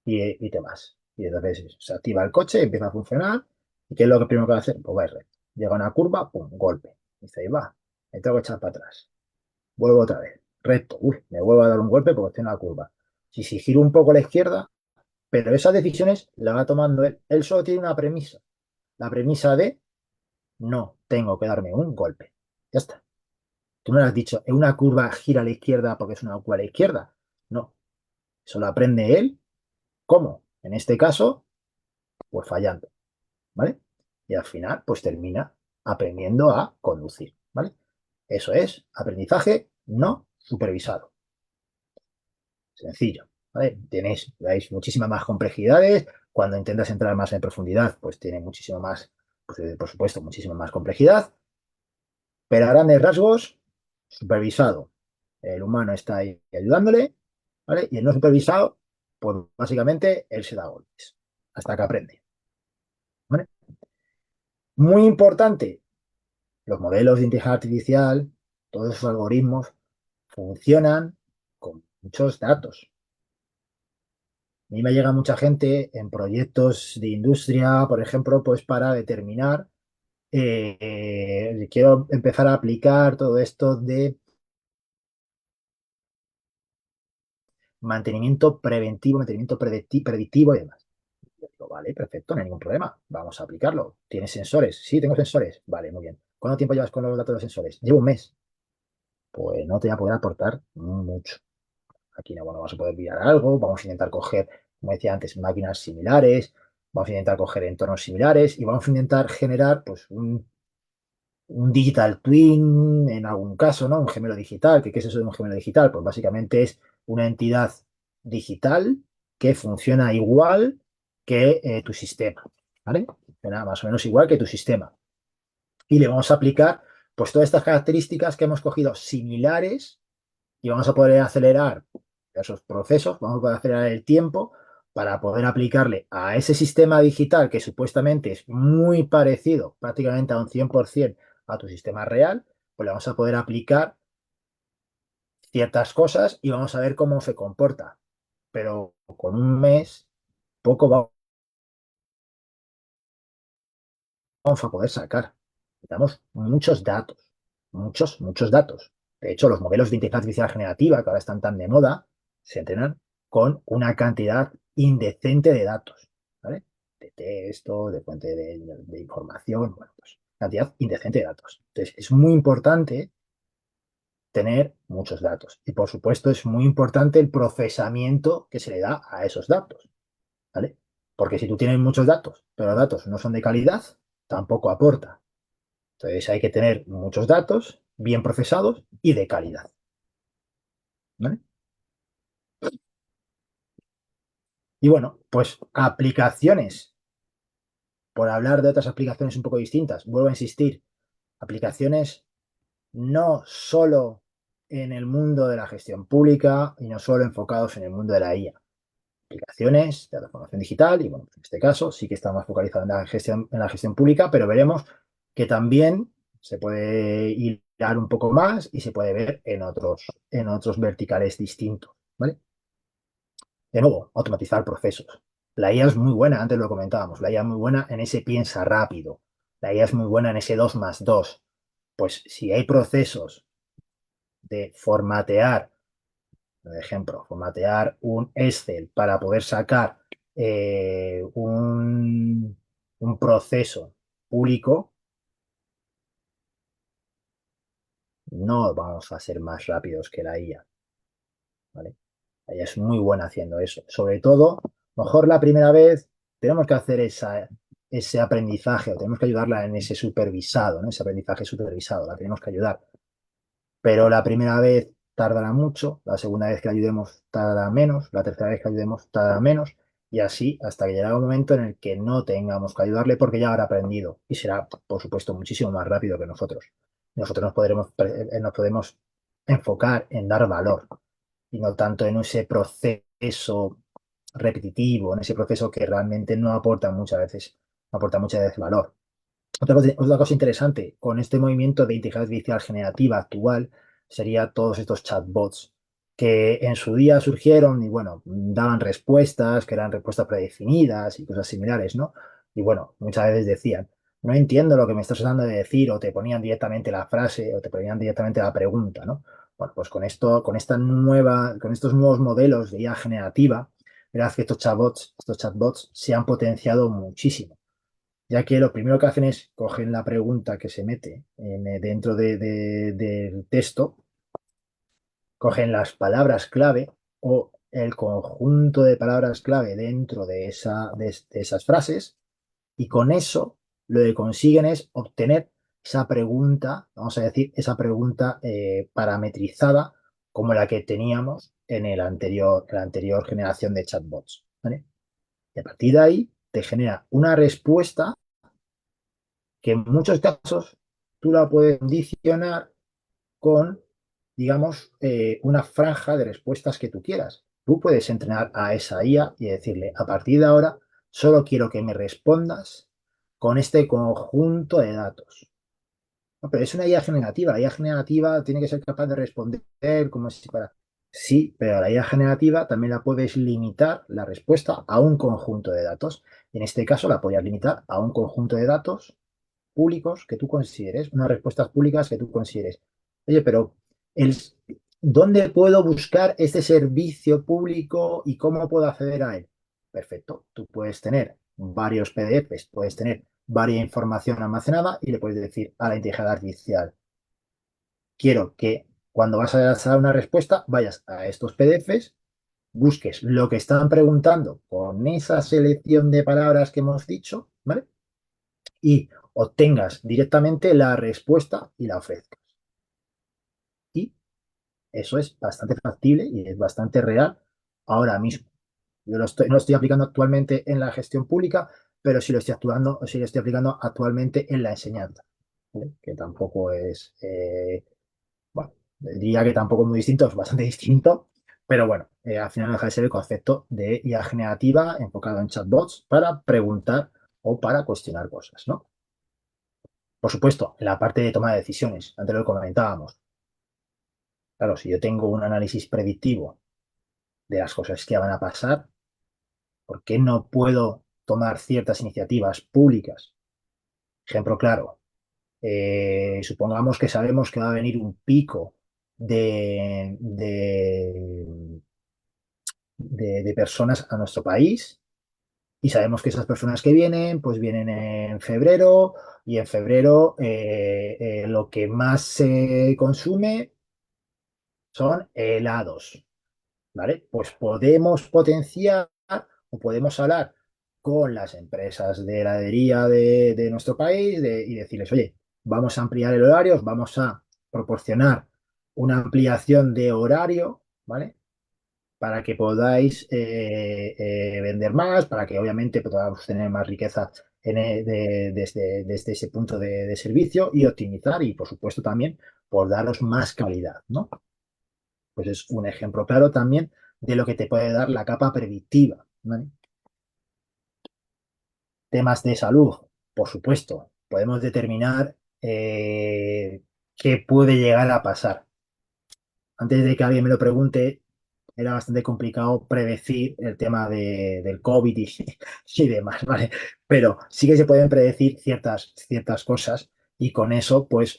Speaker 4: Y te vas. Y entonces se activa el coche, empieza a funcionar. ¿Y qué es lo que primero que va a hacer? Pues va a ir recto. Llega a una curva, pum, golpe. Dice, ahí va, me tengo que echar para atrás. Vuelvo otra vez, recto. Uy, me vuelvo a dar un golpe porque estoy en la curva. Si giro un poco a la izquierda, pero esas decisiones las va tomando él. Él solo tiene una premisa. La premisa de no tengo que darme un golpe. Ya está. Tú no le has dicho, en una curva gira a la izquierda porque es una curva a la izquierda. No, eso lo aprende él. ¿Cómo? En este caso, pues fallando, ¿vale? Y al final, pues termina aprendiendo a conducir, ¿vale? Eso es aprendizaje no supervisado. Sencillo, ¿vale? Veis muchísimas más complejidades. Cuando intentas entrar más en profundidad, pues tiene muchísimo más, pues, por supuesto, muchísima más complejidad. Pero a grandes rasgos, supervisado. El humano está ahí ayudándole, ¿vale? Y el no supervisado, pues básicamente él se da golpes hasta que aprende, ¿vale? Muy importante, los modelos de inteligencia artificial, todos esos algoritmos funcionan con muchos datos. A mí me llega mucha gente en proyectos de industria, por ejemplo, pues para determinar, quiero empezar a aplicar todo esto de mantenimiento preventivo, mantenimiento predictivo y demás. Yo digo, vale, perfecto, no hay ningún problema, vamos a aplicarlo. ¿Tienes sensores? Sí, tengo sensores. Vale, muy bien. ¿Cuánto tiempo llevas con los datos de los sensores? Llevo un mes. Pues no te voy a poder aportar mucho. Aquí no, bueno, vamos a poder mirar algo, vamos a intentar coger, como decía antes, máquinas similares, vamos a intentar coger entornos similares y vamos a intentar generar pues un digital twin en algún caso, ¿no? Un gemelo digital. ¿Qué es eso de un gemelo digital? Pues básicamente es una entidad digital que funciona igual que tu sistema, ¿vale? Funciona más o menos igual que tu sistema. Y le vamos a aplicar pues todas estas características que hemos cogido similares y vamos a poder acelerar esos procesos, vamos a poder acelerar el tiempo para poder aplicarle a ese sistema digital que supuestamente es muy parecido, prácticamente a un 100% a tu sistema real, pues le vamos a poder aplicar ciertas cosas y vamos a ver cómo se comporta. Pero con un mes, poco vamos a poder sacar. Necesitamos muchos datos, muchos datos. De hecho, los modelos de inteligencia artificial generativa, que ahora están tan de moda, se entrenan con una cantidad indecente de datos, ¿vale? De texto, de fuente de información, bueno, pues cantidad indecente de datos. Entonces, es muy importante tener muchos datos. Y por supuesto, es muy importante el procesamiento que se le da a esos datos, ¿vale? Porque si tú tienes muchos datos, pero los datos no son de calidad, tampoco aporta. Entonces hay que tener muchos datos bien procesados y de calidad, ¿vale? Y bueno, pues aplicaciones, por hablar de otras aplicaciones un poco distintas, vuelvo a insistir, aplicaciones no solo en el mundo de la gestión pública y no solo enfocados en el mundo de la IA. Aplicaciones de transformación digital y bueno, en este caso sí que está más focalizado en la gestión pública, pero veremos que también se puede hilar un poco más y se puede ver en otros verticales distintos, ¿vale? De nuevo, automatizar procesos. La IA es muy buena, antes lo comentábamos, la IA es muy buena en ese piensa rápido, la IA es muy buena en ese 2 más 2. Pues si hay procesos de formatear, por ejemplo, formatear un Excel para poder sacar un proceso público, no vamos a ser más rápidos que la IA, ¿vale? Ella es muy buena haciendo eso. Sobre todo, mejor la primera vez tenemos que hacer ese aprendizaje o tenemos que ayudarla en ese supervisado, ¿no? Ese aprendizaje supervisado, la tenemos que ayudar. Pero la primera vez tardará mucho, la segunda vez que la ayudemos tardará menos, la tercera vez que ayudemos tardará menos y así hasta que llegará un momento en el que no tengamos que ayudarle porque ya habrá aprendido y será, por supuesto, muchísimo más rápido que nosotros. Nosotros nos podemos enfocar en dar valor y no tanto en ese proceso repetitivo, en ese proceso que realmente no aporta muchas veces valor. Otra cosa interesante con este movimiento de inteligencia artificial generativa actual sería todos estos chatbots que en su día surgieron y bueno, daban respuestas, que eran respuestas predefinidas y cosas similares, ¿no? Y bueno, muchas veces decían, no entiendo lo que me estás tratando de decir, o te ponían directamente la frase, o te ponían directamente la pregunta, ¿no? Bueno, pues con estos nuevos modelos de IA generativa, verás que estos chatbots se han potenciado muchísimo. ya que lo primero que hacen es cogen la pregunta que se mete dentro del texto, cogen las palabras clave o el conjunto de palabras clave dentro de esas frases y con eso lo que consiguen es obtener esa pregunta, vamos a decir, esa pregunta parametrizada como la que teníamos en la anterior generación de chatbots, ¿vale? Y a partir de ahí te genera una respuesta que en muchos casos tú la puedes condicionar con, digamos, una franja de respuestas que tú quieras. Tú puedes entrenar a esa IA y decirle, a partir de ahora, solo quiero que me respondas con este conjunto de datos. No, pero es una IA generativa. La IA generativa tiene que ser capaz de responder como si para... Sí, pero la IA generativa también la puedes limitar la respuesta a un conjunto de datos. En este caso la podrías limitar a un conjunto de datos públicos que tú consideres, unas respuestas públicas que tú consideres. Oye, pero el, ¿dónde puedo buscar este servicio público y cómo puedo acceder a él? Perfecto, tú puedes tener varios PDFs, puedes tener varia información almacenada y le puedes decir a la inteligencia artificial, quiero que cuando vas a dar una respuesta vayas a estos PDFs, busques lo que están preguntando con esa selección de palabras que hemos dicho, ¿vale? Y obtengas directamente la respuesta y la ofrezcas. Y eso es bastante factible y es bastante real ahora mismo. Yo no lo estoy aplicando actualmente en la gestión pública, pero sí lo estoy aplicando actualmente en la enseñanza, ¿vale? Que tampoco es, bueno, diría que tampoco es muy distinto, es bastante distinto, pero bueno, al final no deja de ser el concepto de IA generativa enfocado en chatbots para preguntar o para cuestionar cosas, ¿no? Por supuesto, en la parte de toma de decisiones, antes lo comentábamos. Claro, si yo tengo un análisis predictivo de las cosas que van a pasar, ¿por qué no puedo tomar ciertas iniciativas públicas? Ejemplo claro, supongamos que sabemos que va a venir un pico de, de, de personas a nuestro país y sabemos que esas personas que vienen, pues vienen en febrero y en febrero lo que más se consume son helados, ¿vale? Pues podemos potenciar o podemos hablar con las empresas de heladería de nuestro país y decirles, oye, vamos a ampliar el horario, vamos a proporcionar una ampliación de horario, ¿vale? Para que podáis vender más, para que obviamente podamos tener más riqueza desde ese punto de servicio y optimizar y, por supuesto, también por daros más calidad, ¿no? Pues es un ejemplo claro también de lo que te puede dar la capa predictiva, ¿vale? Temas de salud, por supuesto, podemos determinar qué puede llegar a pasar. Antes de que alguien me lo pregunte, era bastante complicado predecir el tema del COVID y demás, ¿vale? Pero sí que se pueden predecir ciertas cosas y con eso, pues,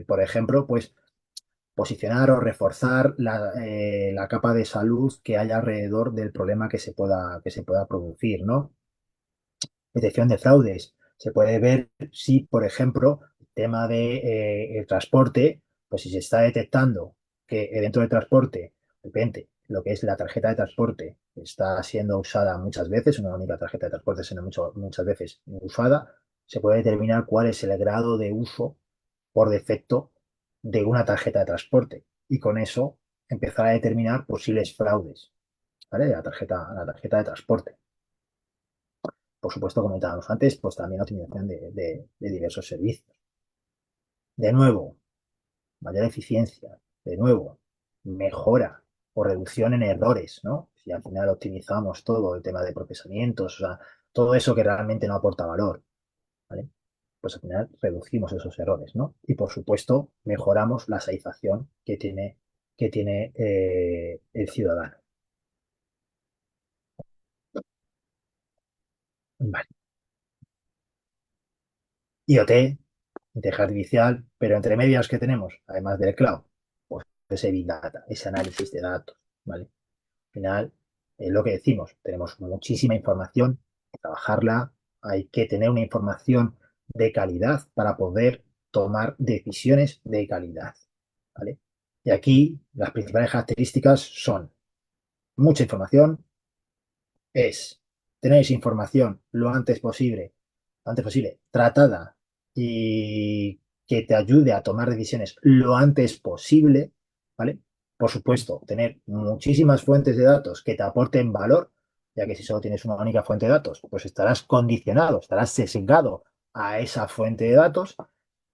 Speaker 4: por ejemplo, pues posicionar o reforzar la capa de salud que haya alrededor del problema que se pueda producir, ¿no? Detección de fraudes. Se puede ver si, por ejemplo, el tema de, el transporte, pues si se está detectando que dentro del transporte, de repente, lo que es la tarjeta de transporte está siendo usada muchas veces, una única tarjeta de transporte siendo muchas veces usada, se puede determinar cuál es el grado de uso por defecto de una tarjeta de transporte y con eso empezar a determinar posibles fraudes, ¿vale? De la tarjeta de transporte. Por supuesto, comentábamos antes, pues también optimización de diversos servicios. De nuevo, mayor eficiencia. De nuevo, mejora o reducción en errores, ¿no? Si al final optimizamos todo el tema de procesamientos, o sea, todo eso que realmente no aporta valor, ¿vale? Pues al final reducimos esos errores, ¿no? Y por supuesto, mejoramos la satisfacción que tiene el ciudadano. Vale. IoT, inteligencia artificial, pero entre medias que tenemos, además del cloud, pues ese Big Data, ese análisis de datos, ¿vale? Al final, es lo que decimos, tenemos muchísima información, hay que trabajarla, hay que tener una información de calidad para poder tomar decisiones de calidad, ¿vale? Y aquí las principales características son mucha información, es tener esa información lo antes posible, tratada y que te ayude a tomar decisiones lo antes posible, ¿vale? Por supuesto, tener muchísimas fuentes de datos que te aporten valor, ya que si solo tienes una única fuente de datos, pues estarás condicionado, estarás sesgado a esa fuente de datos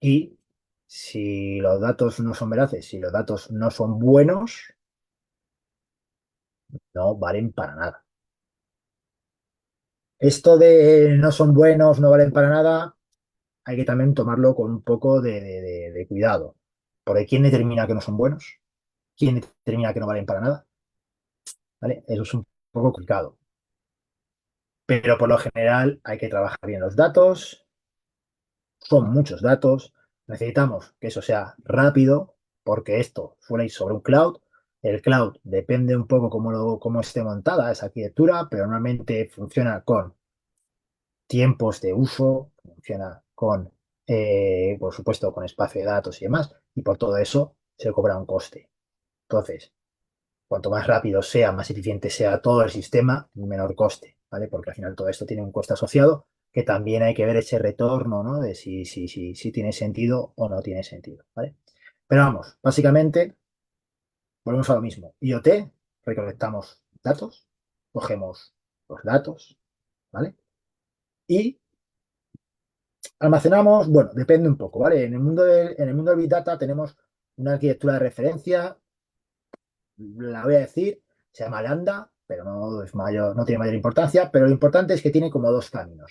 Speaker 4: y si los datos no son veraces, si los datos no son buenos, no valen para nada. Esto de no son buenos, no valen para nada, hay que también tomarlo con un poco de cuidado. Porque ¿quién determina que no son buenos? ¿Quién determina que no valen para nada? ¿Vale? Eso es un poco complicado. Pero por lo general hay que trabajar bien los datos. Son muchos datos. Necesitamos que eso sea rápido, porque esto suele ir sobre un cloud. El cloud depende un poco cómo esté montada esa arquitectura, pero normalmente funciona con tiempos de uso, funciona con, por supuesto, con espacio de datos y demás, y por todo eso se cobra un coste. Entonces, cuanto más rápido sea, más eficiente sea todo el sistema, menor coste, ¿vale? Porque al final todo esto tiene un coste asociado que también hay que ver ese retorno, ¿no? De si tiene sentido o no tiene sentido, ¿vale? Pero vamos, básicamente, volvemos a lo mismo. IoT, recolectamos datos, cogemos los datos, ¿vale? Y almacenamos, bueno, depende un poco, ¿vale? En el mundo del Big Data tenemos una arquitectura de referencia, la voy a decir, se llama Lambda, pero no tiene mayor importancia, pero lo importante es que tiene como dos caminos.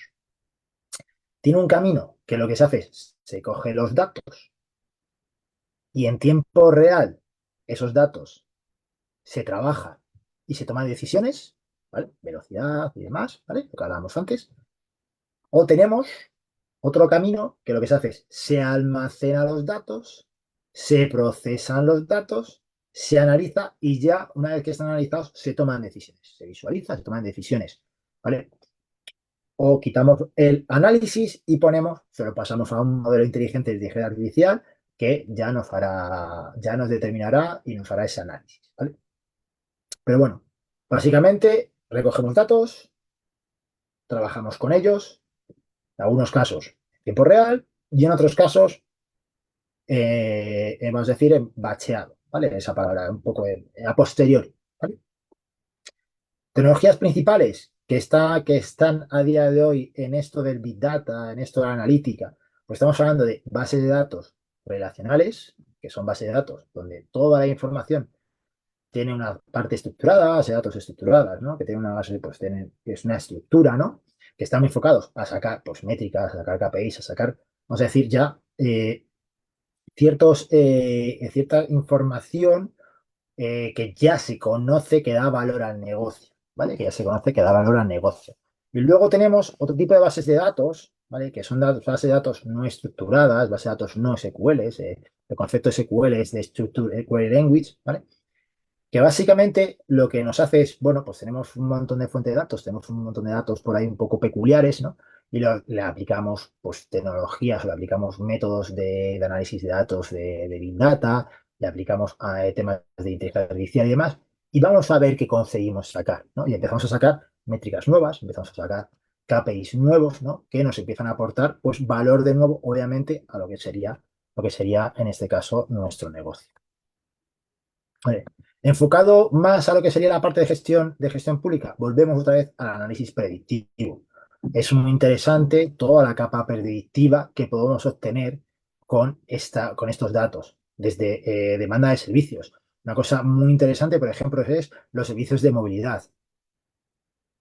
Speaker 4: Tiene un camino que lo que se hace es, se coge los datos y en tiempo real esos datos se trabajan y se toman decisiones, ¿vale? Velocidad y demás, ¿vale? Lo que hablábamos antes. O tenemos otro camino que lo que se hace es se almacena los datos, se procesan los datos, se analiza y ya una vez que están analizados se toman decisiones. Se visualiza, se toman decisiones. ¿Vale? O quitamos el análisis y se lo pasamos a un modelo inteligente de inteligencia artificial que ya nos determinará y nos hará ese análisis. ¿Vale? Pero bueno, básicamente recogemos datos, trabajamos con ellos, en algunos casos en tiempo real y en otros casos, vamos a decir, en bacheado, ¿vale? Esa palabra, un poco a posteriori, ¿vale? Tecnologías principales que están a día de hoy en esto del Big Data, en esto de la analítica, pues estamos hablando de bases de datos relacionales, que son bases de datos donde toda la información tiene una parte estructurada, bases de datos estructuradas, ¿no? Que tiene una base, pues que es una estructura, ¿no? Que están enfocados a sacar, pues, métricas, a sacar KPIs, a sacar, vamos a decir, ya cierta información que ya se conoce que da valor al negocio, ¿vale? Que ya se conoce que da valor al negocio. Y luego tenemos otro tipo de bases de datos, ¿vale? Que son bases de datos no estructuradas, bases de datos no SQLs, el concepto SQL es de Structured Query Language, ¿vale? Que básicamente lo que nos hace es, bueno, pues tenemos un montón de fuentes de datos, tenemos un montón de datos por ahí un poco peculiares, ¿no? Y le aplicamos, pues, tecnologías, le aplicamos métodos de análisis de datos de Big Data, le aplicamos a temas de inteligencia artificial y demás, y vamos a ver qué conseguimos sacar, ¿no? Y empezamos a sacar métricas nuevas, empezamos a sacar KPIs nuevos, ¿no? Que nos empiezan a aportar, pues, valor de nuevo, obviamente, a lo que sería, en este caso, nuestro negocio. Vale. Enfocado más a lo que sería la parte de gestión pública, volvemos otra vez al análisis predictivo. Es muy interesante toda la capa predictiva que podemos obtener con estos datos, desde demanda de servicios. Una cosa muy interesante, por ejemplo, es los servicios de movilidad.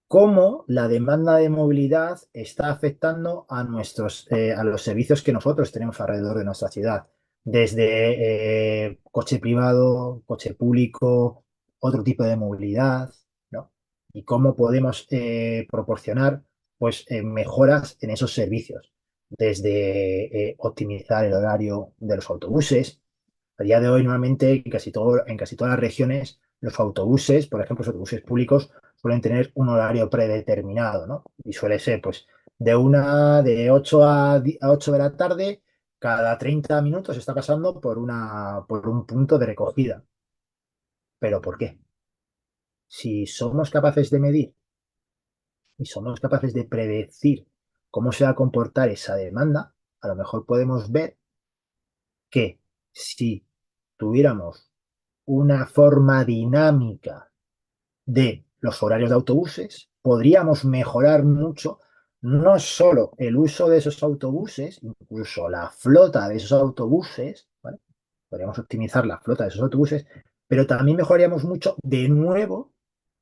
Speaker 4: Cómo la demanda de movilidad está afectando a los servicios que nosotros tenemos alrededor de nuestra ciudad, desde coche privado, coche público, otro tipo de movilidad, ¿no? Y cómo podemos proporcionar, pues, mejoras en esos servicios, desde optimizar el horario de los autobuses. A día de hoy, normalmente, en casi todas las regiones, los autobuses, por ejemplo, los autobuses públicos, suelen tener un horario predeterminado, ¿no? Y suele ser, pues, de 8 a 8 de la tarde, cada 30 minutos está pasando por un punto de recogida. ¿Pero por qué? Si somos capaces de medir y somos capaces de predecir cómo se va a comportar esa demanda, a lo mejor podemos ver que si tuviéramos una forma dinámica de los horarios de autobuses, podríamos mejorar mucho no solo el uso de esos autobuses, incluso la flota de esos autobuses, ¿vale? Podríamos optimizar la flota de esos autobuses, pero también mejoraríamos mucho de nuevo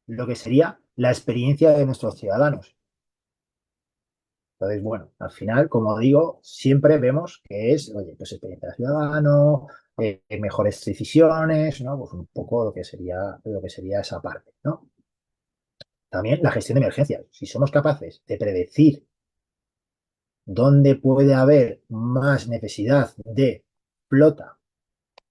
Speaker 4: lo que sería la experiencia de nuestros ciudadanos. Entonces, bueno, al final, como digo, siempre vemos que es, oye, pues experiencia de ciudadano, mejores decisiones, ¿no? Pues un poco lo que sería esa parte, ¿no? También la gestión de emergencias. Si somos capaces de predecir dónde puede haber más necesidad de flota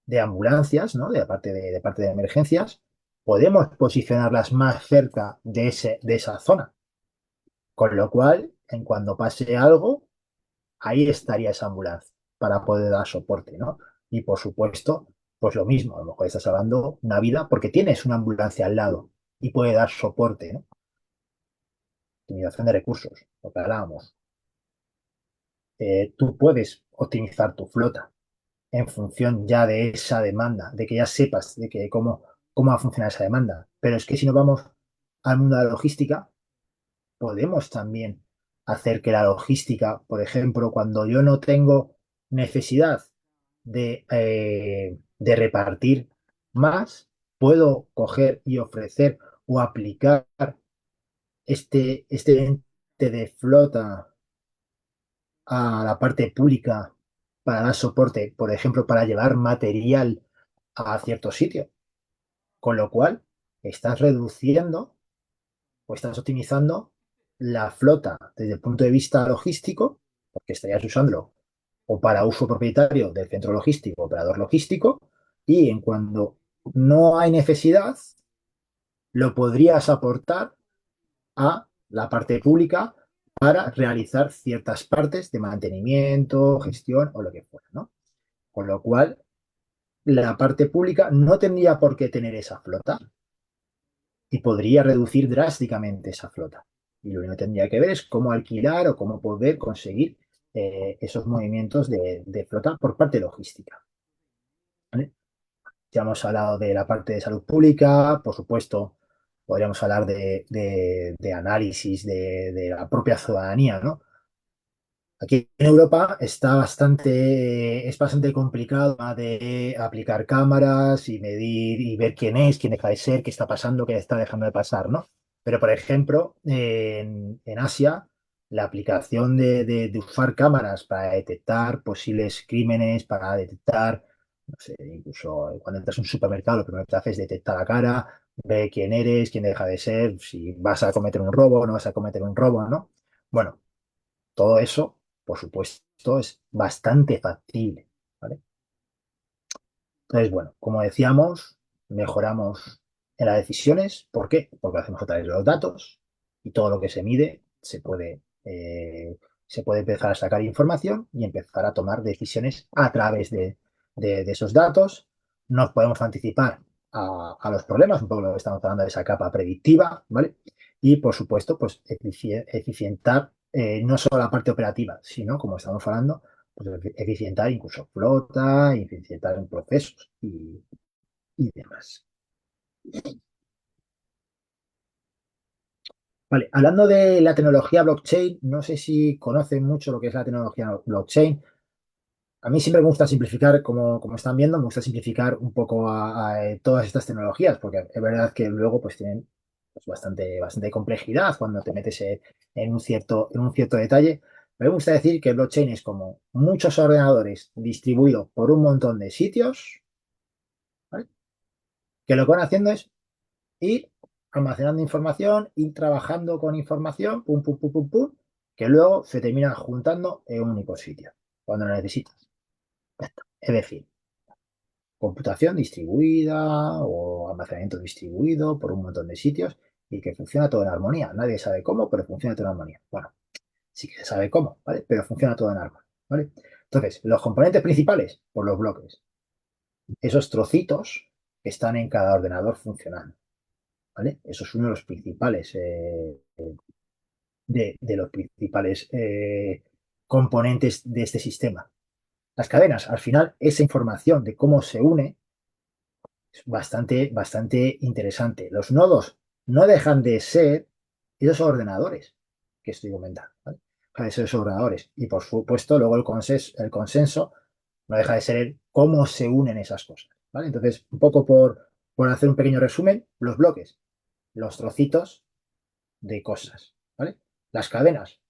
Speaker 4: de ambulancias, ¿no? De parte de emergencias, podemos posicionarlas más cerca de esa zona. Con lo cual, en cuando pase algo, ahí estaría esa ambulancia para poder dar soporte, ¿no? Y por supuesto, pues lo mismo, a lo mejor estás salvando una vida porque tienes una ambulancia al lado y puede dar soporte, ¿no? Optimización de recursos, lo que hablábamos. Tú puedes optimizar tu flota en función ya de esa demanda, de que ya sepas de que cómo va a funcionar esa demanda. Pero es que si nos vamos al mundo de la logística, podemos también hacer que la logística, por ejemplo, cuando yo no tengo necesidad de repartir más, puedo coger y ofrecer o aplicar este ente de flota a la parte pública para dar soporte, por ejemplo, para llevar material a ciertos sitios. Con lo cual, estás reduciendo o estás optimizando la flota desde el punto de vista logístico, porque estarías usándolo o para uso propietario del centro logístico, operador logístico, y en cuando no hay necesidad, lo podrías aportar a la parte pública para realizar ciertas partes de mantenimiento, gestión o lo que fuera, ¿no? Con lo cual, la parte pública no tendría por qué tener esa flota y podría reducir drásticamente esa flota. Y lo único que tendría que ver es cómo alquilar o cómo poder conseguir esos movimientos de flota por parte logística. ¿Vale? Ya hemos hablado de la parte de salud pública, por supuesto, podríamos hablar de análisis de la propia ciudadanía, ¿no? Aquí en Europa es bastante complicado de aplicar cámaras y medir y ver quién deja de ser, qué está pasando, qué está dejando de pasar, ¿no? Pero, por ejemplo, en Asia, la aplicación de usar cámaras para detectar posibles crímenes, para detectar, no sé, incluso cuando entras a un supermercado, lo primero que haces es detectar la cara, ve quién eres, quién deja de ser, si vas a cometer un robo o no vas a cometer un robo, ¿no? Bueno, todo eso, por supuesto, es bastante factible, ¿vale? Entonces, bueno, como decíamos, mejoramos en las decisiones. ¿Por qué? Porque lo hacemos a través de los datos y todo lo que se mide se puede empezar a sacar información y empezar a tomar decisiones a través de esos datos. Nos podemos anticipar a los problemas, un poco lo que estamos hablando de esa capa predictiva, ¿vale? Y, por supuesto, pues eficientar no solo la parte operativa, sino, como estamos hablando, pues eficientar incluso flota, eficientar en procesos y demás. Vale, hablando de la tecnología blockchain, no sé si conocen mucho lo que es la tecnología blockchain. A mí siempre me gusta simplificar, como están viendo, me gusta simplificar un poco todas estas tecnologías, porque es verdad que luego pues tienen pues, bastante complejidad cuando te metes en un cierto detalle. Me gusta decir que el blockchain es como muchos ordenadores distribuidos por un montón de sitios, ¿vale? Que lo que van haciendo es ir almacenando información, ir trabajando con información, pum, pum, pum, pum, pum, que luego se termina juntando en un único sitio, cuando lo necesitas. Ya está. Es decir, computación distribuida o almacenamiento distribuido por un montón de sitios y que funciona todo en armonía. Nadie sabe cómo, pero funciona todo en armonía. Bueno, sí que se sabe cómo, ¿vale? Pero funciona todo en árbol, ¿vale? Entonces, los componentes principales, por los bloques, esos trocitos que están en cada ordenador funcionando, ¿vale? Eso es uno de los principales, de los principales componentes de este sistema. Las cadenas, al final, esa información de cómo se une es bastante interesante. Los nodos no dejan de ser esos ordenadores que estoy comentando, ¿vale? Dejan de ser esos ordenadores. Y por supuesto, luego el consenso no deja de ser el cómo se unen esas cosas, ¿vale? Entonces, un poco por hacer un pequeño resumen, los bloques, los trocitos de cosas, ¿vale? Las cadenas,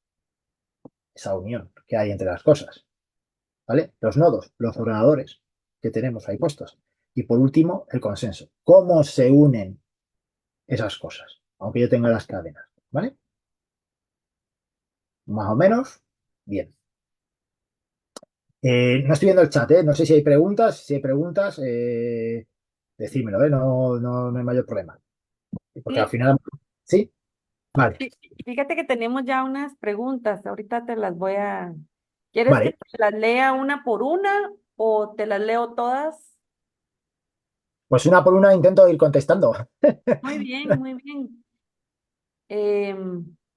Speaker 4: esa unión que hay entre las cosas, ¿vale? Los nodos, los ordenadores que tenemos ahí puestos. Y por último, el consenso. ¿Cómo se unen esas cosas? Aunque yo tenga las cadenas, ¿vale? Más o menos, bien. No estoy viendo el chat, ¿eh? No sé si hay preguntas. Si hay preguntas, decídmelo, ¿eh? No hay mayor problema. Porque al
Speaker 3: Sí,
Speaker 4: final, ¿sí? Vale,
Speaker 3: sí, fíjate que tenemos ya unas preguntas, ahorita te las voy a... ¿Quieres que
Speaker 4: vale.
Speaker 3: te las lea una por una o te las leo todas?
Speaker 4: Pues una por una intento ir contestando.
Speaker 3: Muy bien, muy bien.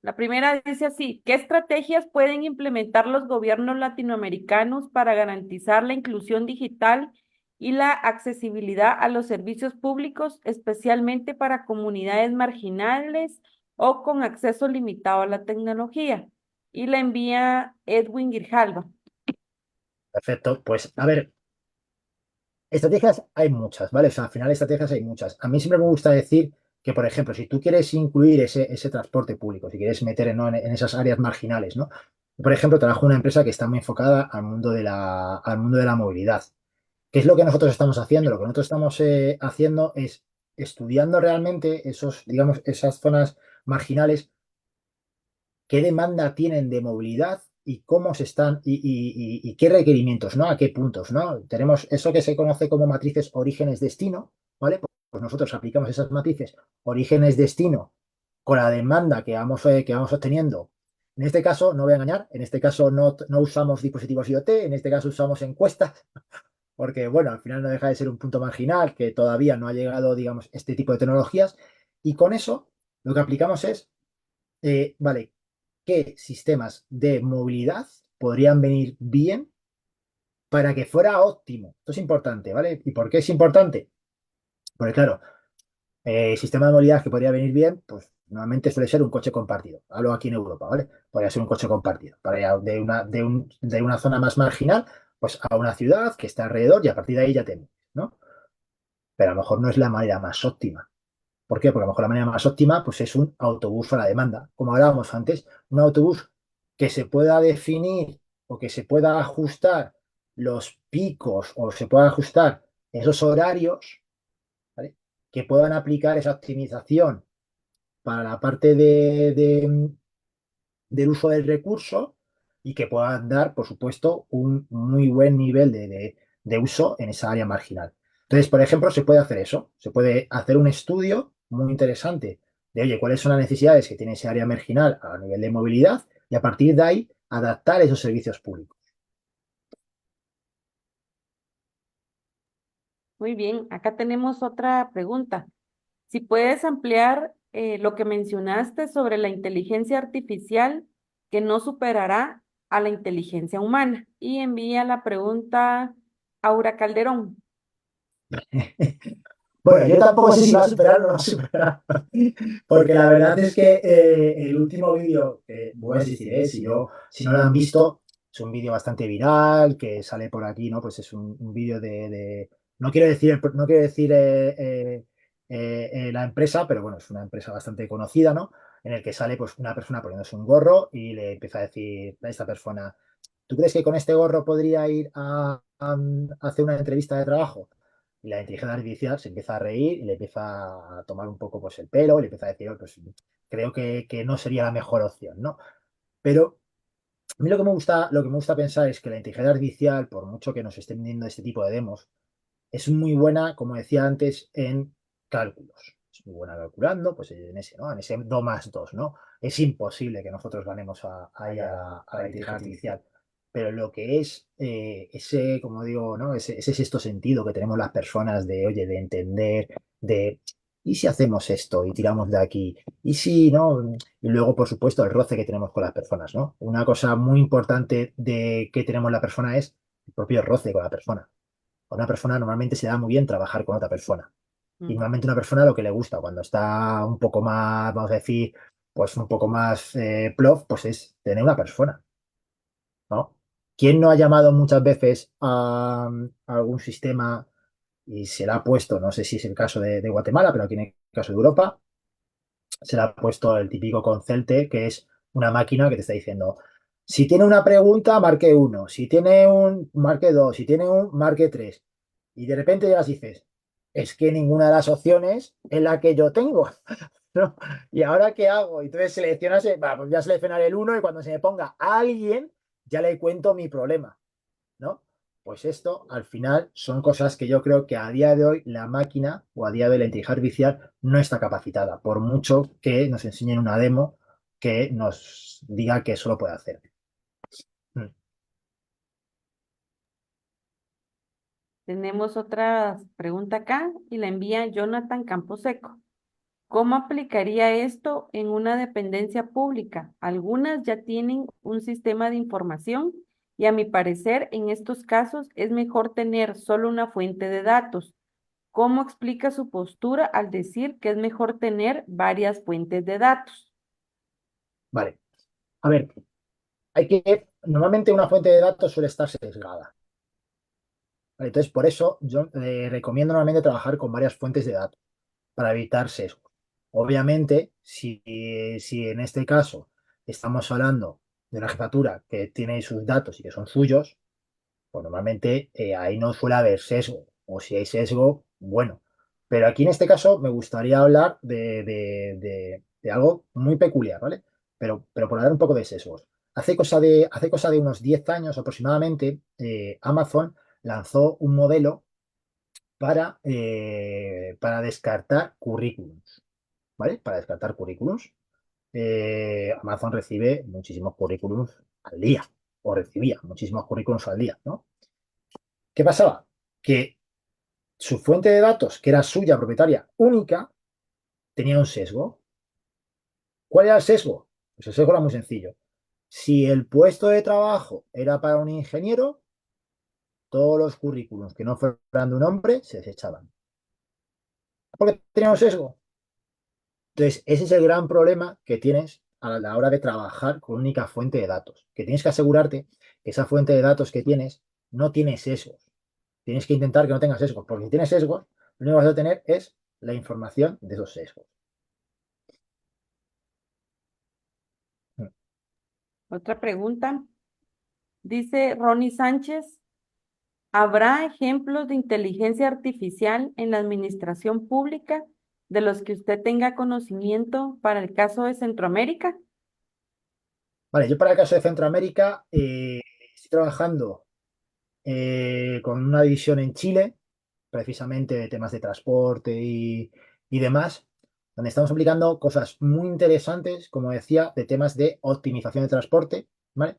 Speaker 3: La primera dice así, ¿qué estrategias pueden implementar los gobiernos latinoamericanos para garantizar la inclusión digital y la accesibilidad a los servicios públicos, especialmente para comunidades marginales o con acceso limitado a la tecnología? Y la envía Edwin Grijalva.
Speaker 4: Perfecto. Pues a ver, estrategias hay muchas, ¿vale? O sea, al final estrategias hay muchas. A mí siempre me gusta decir que, por ejemplo, si tú quieres incluir ese transporte público, si quieres meter ¿no? en esas áreas marginales, ¿no? Por ejemplo, trabajo en una empresa que está muy enfocada al mundo de la movilidad. ¿Qué es lo que nosotros estamos haciendo? Lo que nosotros estamos haciendo es estudiando realmente esos, digamos, esas zonas marginales, qué demanda tienen de movilidad y cómo se están y qué requerimientos, ¿no? A qué puntos, ¿no? Tenemos eso que se conoce como matrices orígenes-destino, ¿vale? Pues nosotros aplicamos esas matrices orígenes-destino con la demanda que vamos obteniendo. En este caso, no voy a engañar, en este caso no usamos dispositivos IoT, en este caso usamos encuestas, porque, bueno, al final no deja de ser un punto marginal que todavía no ha llegado, digamos, este tipo de tecnologías. Y con eso, lo que aplicamos es, vale, ¿qué sistemas de movilidad podrían venir bien para que fuera óptimo? Esto es importante, ¿vale? ¿Y por qué es importante? Porque, claro, sistema de movilidad que podría venir bien, pues normalmente suele ser un coche compartido. Hablo aquí en Europa, ¿vale? Podría ser un coche compartido. Para ir de una zona más marginal, pues a una ciudad que está alrededor y a partir de ahí ya tenemos, ¿no? Pero a lo mejor no es la manera más óptima. ¿Por qué? Porque a lo mejor la manera más óptima pues es un autobús a la demanda. Como hablábamos antes, un autobús que se pueda definir o que se pueda ajustar los picos o se pueda ajustar esos horarios, ¿vale? Que puedan aplicar esa optimización para la parte del uso del recurso y que puedan dar, por supuesto, un muy buen nivel de uso en esa área marginal. Entonces, por ejemplo, se puede hacer eso, se puede hacer un estudio muy interesante de, oye, cuáles son las necesidades que tiene ese área marginal a nivel de movilidad y a partir de ahí adaptar esos servicios públicos.
Speaker 3: Muy bien, acá tenemos otra pregunta. Si puedes ampliar lo que mencionaste sobre la inteligencia artificial que no superará a la inteligencia humana. Y envía la pregunta Aura Calderón.
Speaker 4: Bueno, yo tampoco sé si va a superar o no va a superar, porque la verdad es que el último vídeo, voy a insistir, si no lo han visto, es un vídeo bastante viral, que sale por aquí, ¿no? Pues es un vídeo no quiero decir, no quiero decir la empresa, pero bueno, es una empresa bastante conocida, ¿no? En el que sale pues una persona poniéndose un gorro y le empieza a decir a esta persona, ¿tú crees que con este gorro podría ir a hacer una entrevista de trabajo? Y la inteligencia artificial se empieza a reír y le empieza a tomar un poco pues, el pelo y le empieza a decir, "Oh, pues creo que no sería la mejor opción, ¿no? Pero a mí lo que me gusta pensar es que la inteligencia artificial, por mucho que nos estén vendiendo este tipo de demos, es muy buena, como decía antes, en cálculos. Es es muy buena calculando, pues en ese, ¿no? En ese 2 más 2, ¿no? Es imposible que nosotros ganemos a la inteligencia artificial. Pero lo que es ese, como digo, ¿no? Ese sexto sentido que tenemos las personas de, oye, de entender, de, ¿y si hacemos esto y tiramos de aquí? ¿Y si, no? Y luego, por supuesto, el roce que tenemos con las personas, ¿no? Una cosa muy importante de que tenemos la persona es el propio roce con la persona. A una persona normalmente se da muy bien trabajar con otra persona. Y
Speaker 3: Mm.
Speaker 4: normalmente una persona lo que le gusta cuando está un poco más, vamos a decir, pues un poco más plof, pues es tener una persona, ¿no? ¿Quién no ha llamado muchas veces a algún sistema y se le ha puesto, no sé si es el caso de Guatemala, pero aquí en el caso de Europa, se le ha puesto el típico concelte, que es una máquina que te está diciendo, si tiene una pregunta, marque uno, si tiene un, marque dos, si tiene un, marque tres. Y de repente llegas y dices, es que ninguna de las opciones es la que yo tengo, ¿no? ¿Y ahora qué hago? Y entonces seleccionas, va, pues voy a seleccionar el uno y cuando se me ponga a alguien, ya le cuento mi problema, ¿no? Pues esto, al final, son cosas que yo creo que a día de hoy la máquina o a día de hoy la inteligencia artificial no está capacitada, por mucho que nos enseñen una demo que nos diga que eso lo puede hacer. Mm.
Speaker 3: Tenemos otra pregunta acá y la envía Jonathan Camposeco. ¿Cómo aplicaría esto en una dependencia pública? Algunas ya tienen un sistema de información y a mi parecer en estos casos es mejor tener solo una fuente de datos. ¿Cómo explica su postura al decir que es mejor tener varias fuentes de datos?
Speaker 4: Vale. A ver, normalmente una fuente de datos suele estar sesgada. ¿Vale? Entonces, por eso yo recomiendo normalmente trabajar con varias fuentes de datos para evitar sesgos. Obviamente, si en este caso estamos hablando de una jefatura que tiene sus datos y que son suyos, pues normalmente ahí no suele haber sesgo. O si hay sesgo, bueno. Pero aquí en este caso me gustaría hablar de algo muy peculiar, ¿vale? Pero por dar un poco de sesgos. Hace cosa de unos 10 años aproximadamente, Amazon lanzó un modelo para descartar currículums, ¿vale? Para descartar currículums. Amazon recibe muchísimos currículums al día, o recibía muchísimos currículums al día, ¿no? ¿Qué pasaba? Que su fuente de datos, que era suya, propietaria, única, tenía un sesgo. ¿Cuál era el sesgo? Pues el sesgo era muy sencillo. Si el puesto de trabajo era para un ingeniero, todos los currículums que no fueran de un hombre se desechaban. ¿Por qué tenía un sesgo? Entonces, ese es el gran problema que tienes a la hora de trabajar con única fuente de datos, que tienes que asegurarte que esa fuente de datos que tienes no tiene sesgos. Tienes que intentar que no tenga sesgos, porque si tienes sesgos, lo único que vas a tener es la información de esos sesgos. Mm.
Speaker 3: Otra pregunta. Dice Ronnie Sánchez, ¿habrá ejemplos de inteligencia artificial en la administración pública de los que usted tenga conocimiento para el caso de Centroamérica?
Speaker 4: Vale, yo para el caso de Centroamérica estoy trabajando con una división en Chile, precisamente de temas de transporte y demás, donde estamos aplicando cosas muy interesantes, como decía, de temas de optimización de transporte, ¿vale?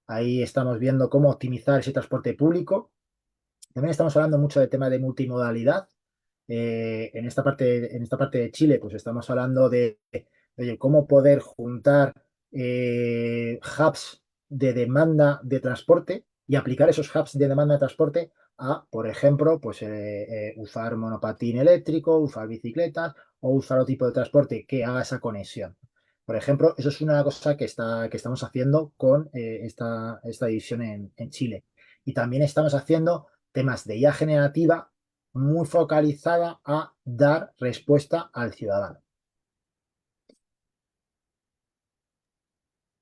Speaker 4: Ahí estamos viendo cómo optimizar ese transporte público. También estamos hablando mucho de tema de multimodalidad. En esta parte de Chile, pues estamos hablando de, oye, cómo poder juntar hubs de demanda de transporte y aplicar esos hubs de demanda de transporte a, por ejemplo, pues usar monopatín eléctrico, usar bicicletas o usar otro tipo de transporte que haga esa conexión. Por ejemplo, eso es una cosa que estamos haciendo con esta división en Chile. Y también estamos haciendo temas de IA generativa muy focalizada a dar respuesta al ciudadano.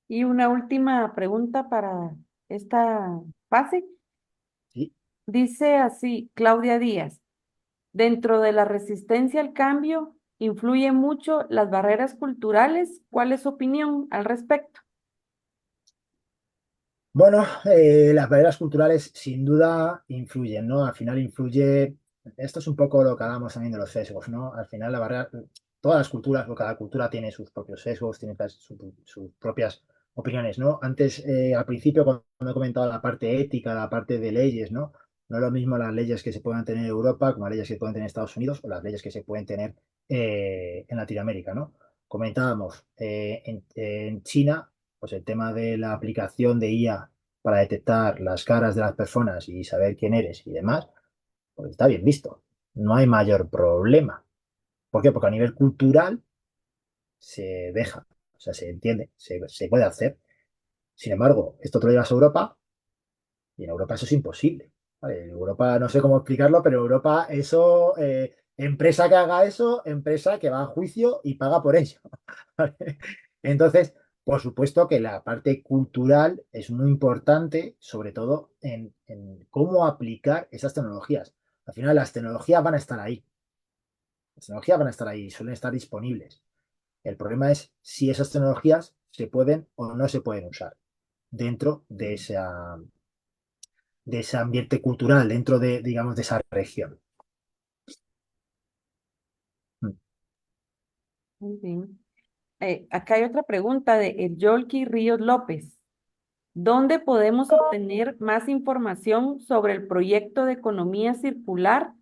Speaker 3: Y una última pregunta para esta fase.
Speaker 4: ¿Sí?
Speaker 3: Dice así, Claudia Díaz, dentro de la resistencia al cambio, ¿influye mucho las barreras culturales? ¿Cuál es su opinión al respecto?
Speaker 4: Bueno, las barreras culturales sin duda influyen, ¿no? Al final influye, esto es un poco lo que hablamos también de los sesgos, ¿no? Al final todas las culturas, o cada cultura tiene sus propios sesgos, tiene sus propias opiniones, ¿no? Antes, al principio, cuando he comentado la parte ética, la parte de leyes, ¿no? No es lo mismo las leyes que se puedan tener en Europa como las leyes que se pueden tener en Estados Unidos o las leyes que se pueden tener en Latinoamérica, ¿no? Comentábamos, en China, pues el tema de la aplicación de IA para detectar las caras de las personas y saber quién eres y demás, pues está bien visto. No hay mayor problema. ¿Por qué? Porque a nivel cultural se deja, o sea, se entiende, se puede hacer. Sin embargo, esto te lo llevas a Europa y en Europa eso es imposible. ¿Vale? En Europa no sé cómo explicarlo, pero en Europa eso, empresa que haga eso, empresa que va a juicio y paga por ello. ¿Vale? Entonces, por supuesto que la parte cultural es muy importante, sobre todo en cómo aplicar esas tecnologías. Al final, las tecnologías van a estar ahí. Las tecnologías van a estar ahí, suelen estar disponibles. El problema es si esas tecnologías se pueden o no se pueden usar dentro de ese ambiente cultural, dentro de, digamos, de esa región. Mm.
Speaker 3: Muy bien. Acá hay otra pregunta de el Yolki Ríos López. ¿Dónde podemos obtener más información sobre el proyecto de economía circular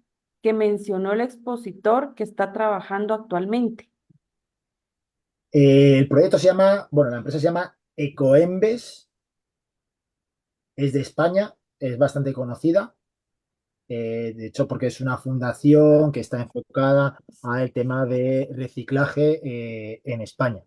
Speaker 3: que mencionó el expositor que está trabajando actualmente?
Speaker 4: El proyecto se llama, bueno, la empresa se llama Ecoembes, es de España, es bastante conocida. De hecho, porque es una fundación que está enfocada al tema de reciclaje en España.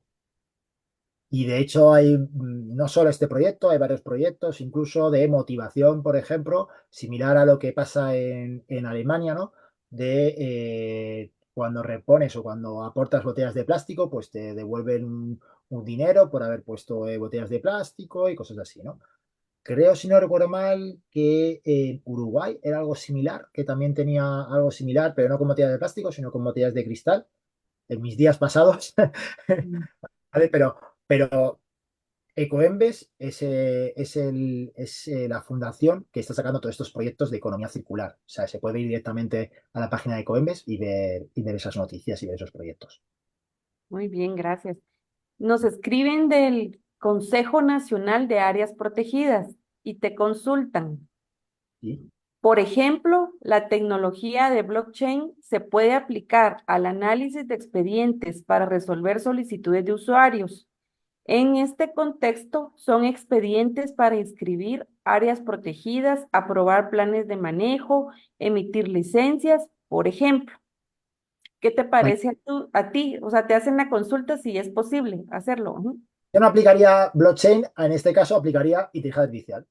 Speaker 4: Y de hecho hay no solo este proyecto, hay varios proyectos, incluso de motivación, por ejemplo, similar a lo que pasa en Alemania, ¿no? De cuando repones o cuando aportas botellas de plástico, pues te devuelven un dinero por haber puesto botellas de plástico y cosas así, ¿no? Creo, si no recuerdo mal, que en Uruguay era algo similar, que también tenía algo similar, pero no con botellas de plástico, sino con botellas de cristal, en mis días pasados.
Speaker 3: Mm.
Speaker 4: ¿Vale? Pero Ecoembes es la fundación que está sacando todos estos proyectos de economía circular. O sea, se puede ir directamente a la página de Ecoembes y ver esas noticias y ver esos proyectos.
Speaker 3: Muy bien, gracias. Nos escriben del Consejo Nacional de Áreas Protegidas y te consultan.
Speaker 4: ¿Sí?
Speaker 3: Por ejemplo, la tecnología de blockchain se puede aplicar al análisis de expedientes para resolver solicitudes de usuarios. En este contexto, son expedientes para inscribir áreas protegidas, aprobar planes de manejo, emitir licencias, por ejemplo. ¿Qué te
Speaker 4: Bueno,
Speaker 3: parece a ti? O sea, te hacen la consulta si es posible hacerlo. Ujú.
Speaker 4: yo no aplicaría blockchain, en este caso aplicaría inteligencia artificial.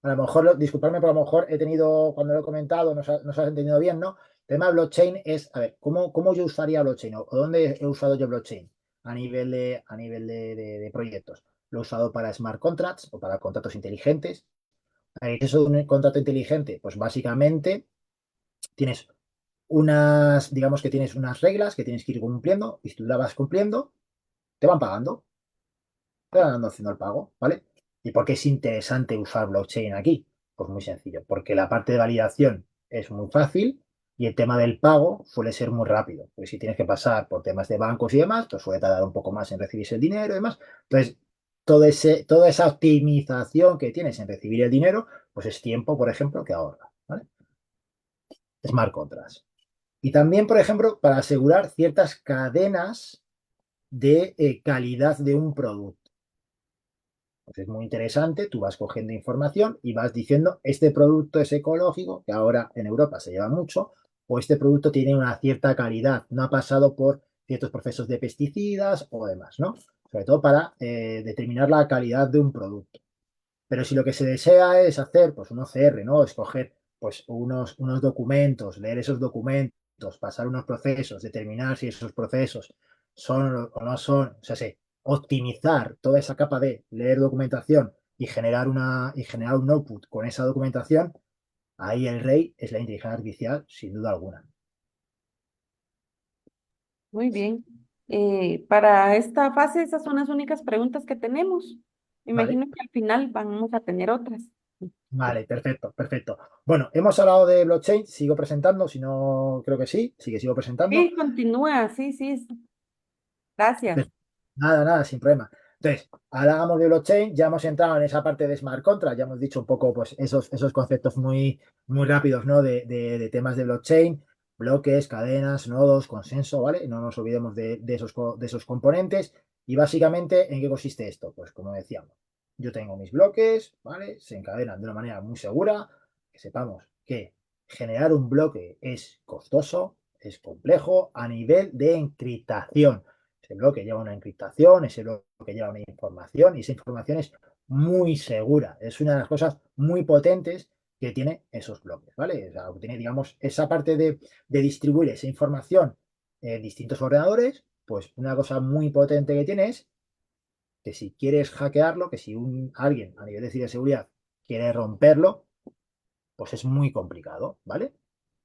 Speaker 4: A lo mejor, disculpadme, pero a lo mejor he tenido, cuando lo he comentado, no se ha entendido bien, ¿no? El tema de blockchain es, a ver, ¿cómo yo usaría blockchain? ¿O dónde he usado yo blockchain a nivel de proyectos? Lo he usado para smart contracts o para contratos inteligentes. Eso de un contrato inteligente, pues básicamente tienes digamos que tienes unas reglas que tienes que ir cumpliendo y si tú las vas cumpliendo, te van pagando, te van haciendo el pago, ¿vale? ¿Y por qué es interesante usar blockchain aquí? Pues muy sencillo, porque la parte de validación es muy fácil y el tema del pago suele ser muy rápido. Pues si tienes que pasar por temas de bancos y demás, pues suele tardar un poco más en recibirse el dinero y demás. Entonces, toda esa optimización que tienes en recibir el dinero, pues es tiempo, por ejemplo, que ahorra, ¿vale? Smart contracts. Y también, por ejemplo, para asegurar ciertas cadenas de calidad de un producto. Pues es muy interesante, tú vas cogiendo información y vas diciendo, este producto es ecológico, que ahora en Europa se lleva mucho, o este producto tiene una cierta calidad, no ha pasado por ciertos procesos de pesticidas o demás, ¿no? Sobre todo para determinar la calidad de un producto. Pero si lo que se desea es hacer pues un OCR, ¿no? Escoger pues unos documentos, leer esos documentos, pasar unos procesos, determinar si esos procesos son o no son, o sea, optimizar toda esa capa de leer documentación y generar un output con esa documentación, ahí el rey es la inteligencia artificial, sin duda alguna.
Speaker 3: Muy bien. Para esta fase, esas son las únicas preguntas que tenemos. Me
Speaker 4: ¿Vale?
Speaker 3: imagino que al final vamos a tener otras.
Speaker 4: Vale, perfecto, perfecto. Bueno, hemos hablado de blockchain, sigo presentando, si no, creo que sí, sí que sigo presentando.
Speaker 3: Sí, continúa, sí, sí. Gracias.
Speaker 4: Nada, nada, sin problema. Entonces, hablamos de blockchain, ya hemos entrado en esa parte de smart contract, ya hemos dicho un poco pues, esos conceptos muy rápidos, ¿no? De temas de blockchain, bloques, cadenas, nodos, consenso, ¿vale? No nos olvidemos de esos componentes. Y básicamente, ¿en qué consiste esto? Pues como decíamos, yo tengo mis bloques, ¿vale? Se encadenan de una manera muy segura, que sepamos que generar un bloque es costoso, es complejo a nivel de encriptación. Ese bloque lleva una encriptación, ese bloque lleva una información y esa información es muy segura. Es una de las cosas muy potentes que tiene esos bloques, ¿vale? O sea, tiene, digamos, esa parte de distribuir esa información en distintos ordenadores, pues una cosa muy potente que tiene es que si quieres hackearlo, que si alguien a nivel de ciberseguridad quiere romperlo, pues es muy complicado, ¿vale?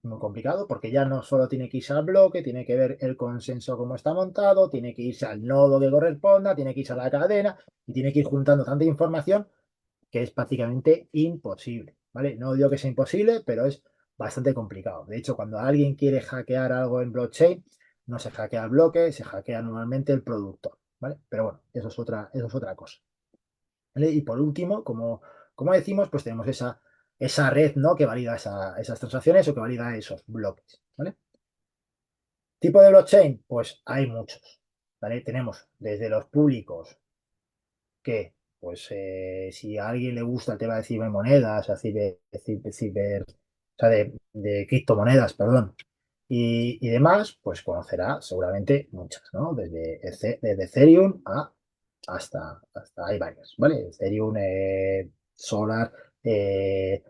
Speaker 4: Muy complicado porque ya no solo tiene que irse al bloque, tiene que ver el consenso cómo está montado, tiene que irse al nodo que corresponda, tiene que irse a la cadena y tiene que ir juntando tanta información que es prácticamente imposible, ¿vale? No digo que sea imposible, pero es bastante complicado. De hecho, cuando alguien quiere hackear algo en blockchain, no se hackea el bloque, se hackea normalmente el productor, ¿vale? Pero bueno, eso es otra cosa. ¿Vale? Y por último, como decimos, pues tenemos esa red, ¿no? Que valida esas transacciones o que valida esos bloques, ¿vale? Tipo de blockchain, pues hay muchos, ¿vale? Tenemos desde los públicos que, pues, si a alguien le gusta el tema de cibermonedas, o o sea, de criptomonedas, perdón, y demás, pues conocerá seguramente muchas, ¿no? Desde Ethereum hasta hay varias, ¿vale? Ethereum, Solar, eh,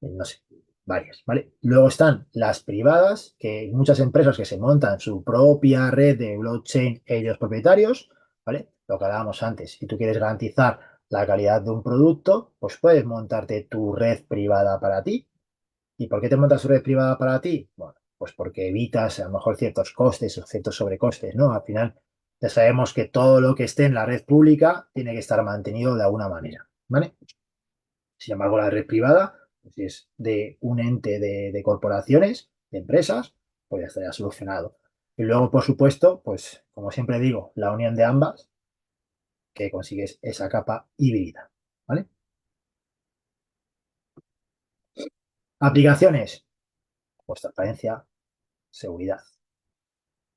Speaker 4: no sé, varias, ¿vale? Luego están las privadas, que hay muchas empresas que se montan su propia red de blockchain ellos propietarios, ¿vale? Lo que hablábamos antes, si tú quieres garantizar la calidad de un producto, pues puedes montarte tu red privada para ti. ¿Y por qué te montas tu red privada para ti? Bueno, pues porque evitas a lo mejor ciertos costes o ciertos sobrecostes, ¿no? Al final ya sabemos que todo lo que esté en la red pública tiene que estar mantenido de alguna manera, ¿vale? Sin embargo, la red privada, pues si es de un ente de corporaciones, de empresas, pues ya estaría solucionado. Y luego, por supuesto, pues como siempre digo, la unión de ambas, que consigues esa capa híbrida, ¿vale? Aplicaciones, pues transparencia, seguridad.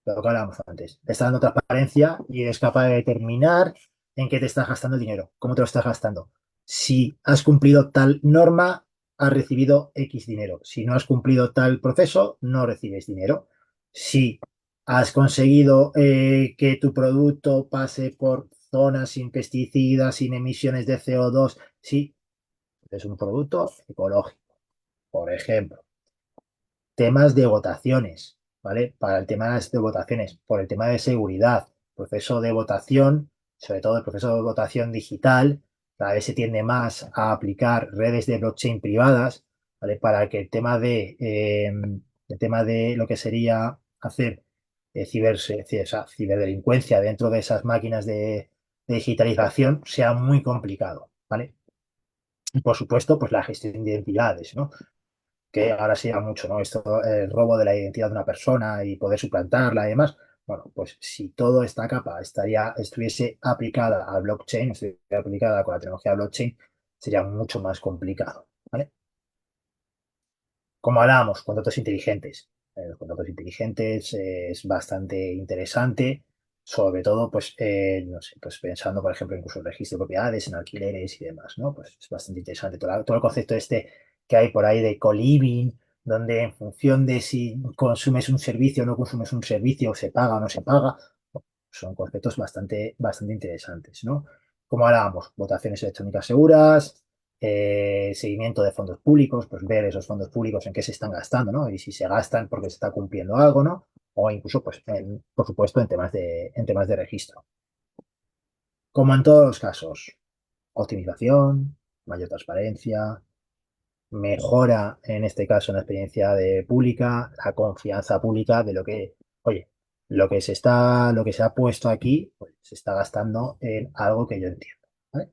Speaker 4: Lo que hablábamos antes. Te está dando transparencia y eres capaz de determinar en qué te estás gastando el dinero, cómo te lo estás gastando. Si has cumplido tal norma, has recibido X dinero. Si no has cumplido tal proceso, no recibes dinero. Si has conseguido que tu producto pase por zonas sin pesticidas, sin emisiones de CO2, sí, es un producto ecológico, por ejemplo. Temas de votaciones, ¿vale? Para el tema de votaciones, por el tema de seguridad, proceso de votación, sobre todo el proceso de votación digital, cada vez se tiende más a aplicar redes de blockchain privadas, ¿vale? Para que el tema de lo que sería hacer o sea, ciberdelincuencia dentro de esas máquinas de digitalización sea muy complicado, ¿vale? Y por supuesto, pues la gestión de identidades, ¿no? Que ahora se llama mucho, ¿no? Esto, el robo de la identidad de una persona y poder suplantarla y demás. Bueno, pues si toda esta capa estuviese aplicada al blockchain, estuviese aplicada con la tecnología blockchain, sería mucho más complicado, ¿vale? Como hablábamos, contratos inteligentes. Los contratos inteligentes es bastante interesante, sobre todo, pues, no sé, pues pensando, por ejemplo, incluso en registro de propiedades, en alquileres y demás, ¿no? Pues es bastante interesante todo el concepto este que hay por ahí de co-living, donde en función de si consumes un servicio o no consumes un servicio, se paga o no se paga, son conceptos bastante interesantes, ¿no? Como hablábamos, votaciones electrónicas seguras, seguimiento de fondos públicos, pues ver esos fondos públicos en qué se están gastando, ¿no? Y si se gastan porque se está cumpliendo algo, ¿no? O incluso, pues, por supuesto, en temas de registro. Como en todos los casos, optimización, mayor transparencia, mejora, en este caso, en la experiencia pública, la confianza pública de lo que, oye, lo que se ha puesto aquí, pues se está gastando en algo que yo entiendo, ¿vale?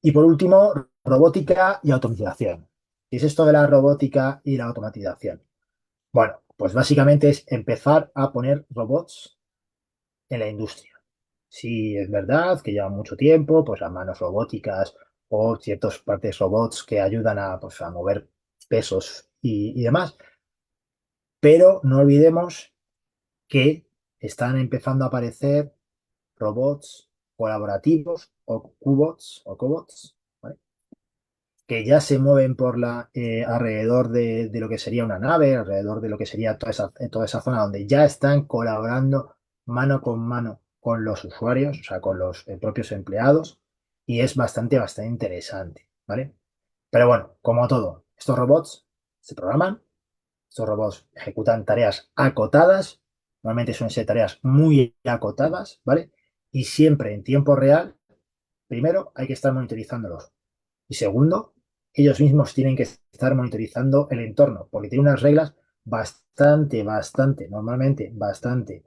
Speaker 4: Y por último, robótica y automatización. ¿Qué es esto de la robótica y la automatización? Bueno, pues básicamente es empezar a poner robots en la industria. Sí, es verdad que lleva mucho tiempo, pues las manos robóticas o ciertas partes robots que ayudan a, pues, a mover pesos y demás, pero no olvidemos que están empezando a aparecer robots colaborativos o cobots, ¿vale? Que ya se mueven por alrededor de lo que sería una nave, alrededor de lo que sería toda esa zona donde ya están colaborando mano con los usuarios, o sea, con los propios empleados, y es bastante interesante, ¿vale? Pero bueno, como todo, estos robots se programan, estos robots ejecutan tareas acotadas, normalmente suelen ser tareas muy acotadas, ¿vale? Y siempre en tiempo real, primero hay que estar monitorizándolos. Y segundo, ellos mismos tienen que estar monitorizando el entorno, porque tiene unas reglas normalmente bastante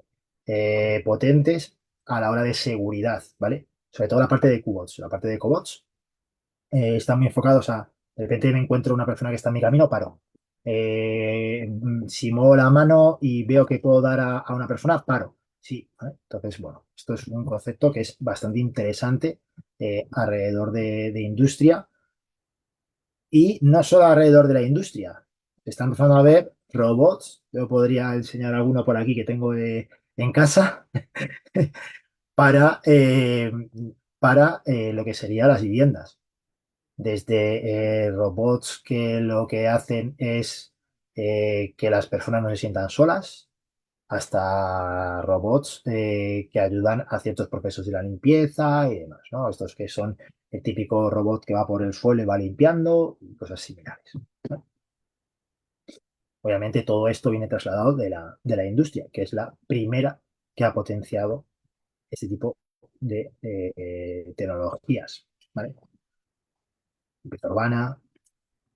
Speaker 4: potentes a la hora de seguridad, ¿vale? Sobre todo la parte de cobots. La parte de cobots están muy enfocados a, de repente me encuentro una persona que está en mi camino, paro. Si muevo la mano y veo que puedo dar a una persona, paro. Sí, ¿vale? Entonces, bueno, esto es un concepto que es bastante interesante alrededor de industria y no solo alrededor de la industria. Se están empezando a ver robots. Yo podría enseñar alguno por aquí que tengo en casa para, lo que serían las viviendas. Desde robots que lo que hacen es que las personas no se sientan solas, hasta robots que ayudan a ciertos procesos de la limpieza y demás, ¿no? Estos que son el típico robot que va por el suelo y va limpiando y cosas similares, ¿no? Obviamente todo esto viene trasladado de la industria, que es la primera que ha potenciado este tipo de tecnologías, ¿vale? Limpieza urbana,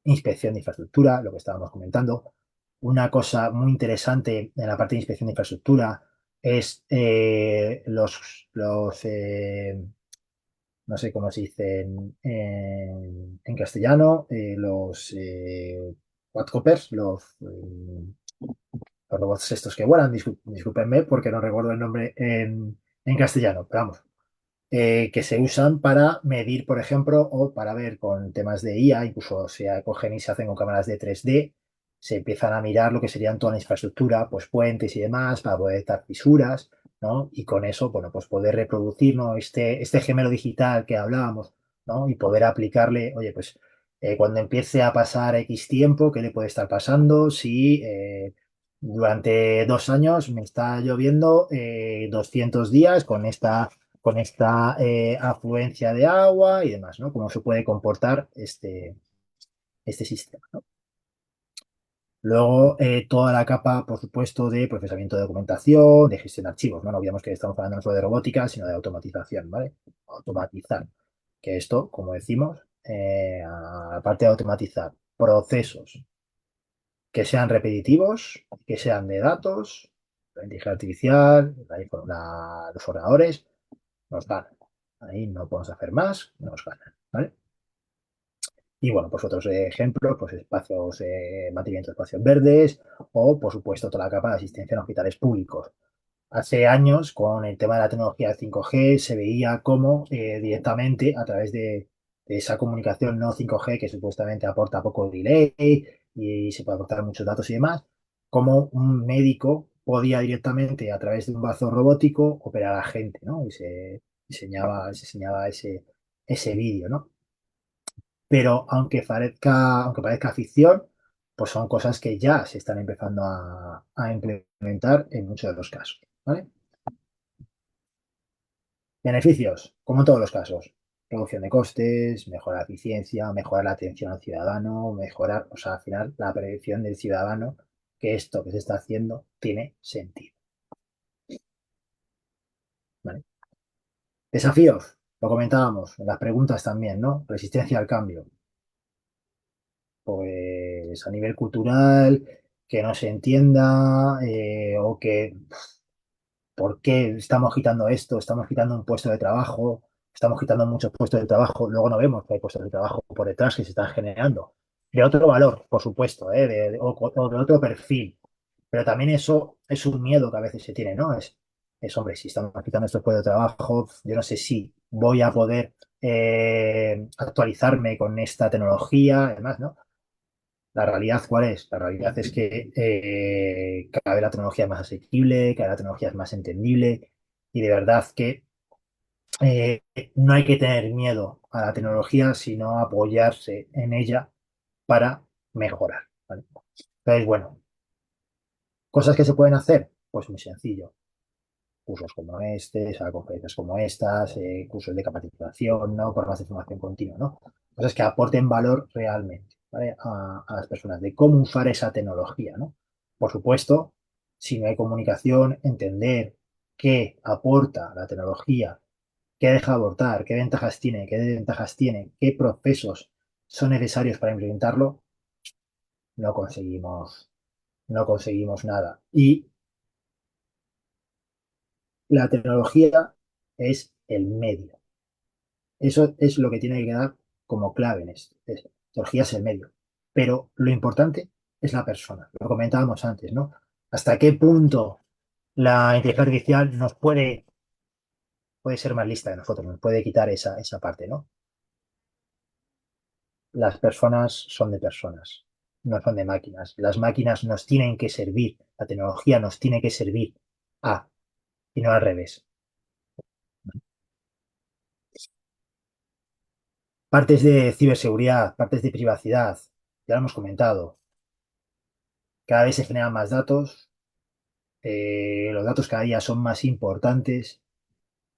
Speaker 4: inspección de infraestructura, lo que estábamos comentando. Una cosa muy interesante en la parte de inspección de infraestructura es no sé cómo se dice en castellano, los quadcopters, los robots estos que vuelan, discúlpenme porque no recuerdo el nombre en castellano, pero vamos, que se usan para medir, por ejemplo, o para ver con temas de IA, incluso se cogen y se hacen con cámaras de 3D, se empiezan a mirar lo que serían toda la infraestructura, pues puentes y demás, para poder detectar fisuras, ¿no? Y con eso, bueno, pues poder reproducir, ¿no? Este gemelo digital que hablábamos, ¿no? Y poder aplicarle, oye, pues cuando empiece a pasar X tiempo, ¿qué le puede estar pasando? Si durante 2 años me está lloviendo 200 días con esta afluencia de agua y demás, ¿no? Cómo se puede comportar este sistema, ¿no? Luego, toda la capa, por supuesto, de procesamiento de documentación, de gestión de archivos, ¿no? No olvidemos que estamos hablando no solo de robótica, sino de automatización, ¿vale? Automatizar. Que esto, como decimos, aparte de automatizar procesos que sean repetitivos, que sean de datos, la inteligencia artificial, los ordenadores, nos ganan. Ahí no podemos hacer más, nos ganan, ¿vale? Y bueno, pues otros ejemplos, pues espacios, mantenimiento de espacios verdes o, por supuesto, toda la capa de asistencia en hospitales públicos. Hace años, con el tema de la tecnología 5G, se veía cómo directamente a través de esa comunicación no 5G, que supuestamente aporta poco delay y se puede aportar muchos datos y demás, cómo un médico podía directamente a través de un brazo robótico operar a gente, ¿no? Y se enseñaba ese vídeo, ¿no? Pero aunque parezca ficción, pues son cosas que ya se están empezando a implementar en muchos de los casos, ¿vale? Beneficios, como en todos los casos. Reducción de costes, mejorar la eficiencia, mejorar la atención al ciudadano, mejorar, o sea, al final, la predicción del ciudadano que esto que se está haciendo tiene sentido, ¿vale? Desafíos, lo comentábamos, en las preguntas también, ¿no? Resistencia al cambio. Pues a nivel cultural, que no se entienda o que, ¿por qué estamos quitando esto? Estamos quitando un puesto de trabajo. estamos quitando muchos puestos de trabajo, luego no vemos que hay puestos de trabajo por detrás que se están generando. De otro valor, por supuesto, o de otro perfil. Pero también eso es un miedo que a veces se tiene, ¿no? Hombre, si estamos quitando estos puestos de trabajo, yo no sé si voy a poder actualizarme con esta tecnología, además, ¿no? La realidad, ¿cuál es? La realidad es que cada vez la tecnología es más asequible, cada vez la tecnología es más entendible y de verdad que eh, no hay que tener miedo a la tecnología, sino apoyarse en ella para mejorar, ¿vale? Entonces, bueno, cosas que se pueden hacer, pues muy sencillo. Cursos como este, o sea, conferencias como estas, cursos de capacitación, ¿no? Programas de formación continua, ¿no? Cosas que aporten valor realmente, ¿vale? A las personas, de cómo usar esa tecnología, ¿no? Por supuesto, si no hay comunicación, entender qué aporta la tecnología, qué deja de aportar, qué ventajas tiene, qué desventajas tiene, qué procesos son necesarios para implementarlo, no conseguimos, no conseguimos nada. Y la tecnología es el medio. Eso es lo que tiene que quedar como clave en esto. Tecnología es el medio. Pero lo importante es la persona. Lo comentábamos antes, ¿no? ¿Hasta qué punto la inteligencia artificial puede ser más lista de nosotros? Nos puede quitar esa parte, ¿no? Las personas son de personas, no son de máquinas. Las máquinas nos tienen que servir, la tecnología nos tiene que servir a, y no al revés. Partes de ciberseguridad, partes de privacidad, ya lo hemos comentado. Cada vez se generan más datos, los datos cada día son más importantes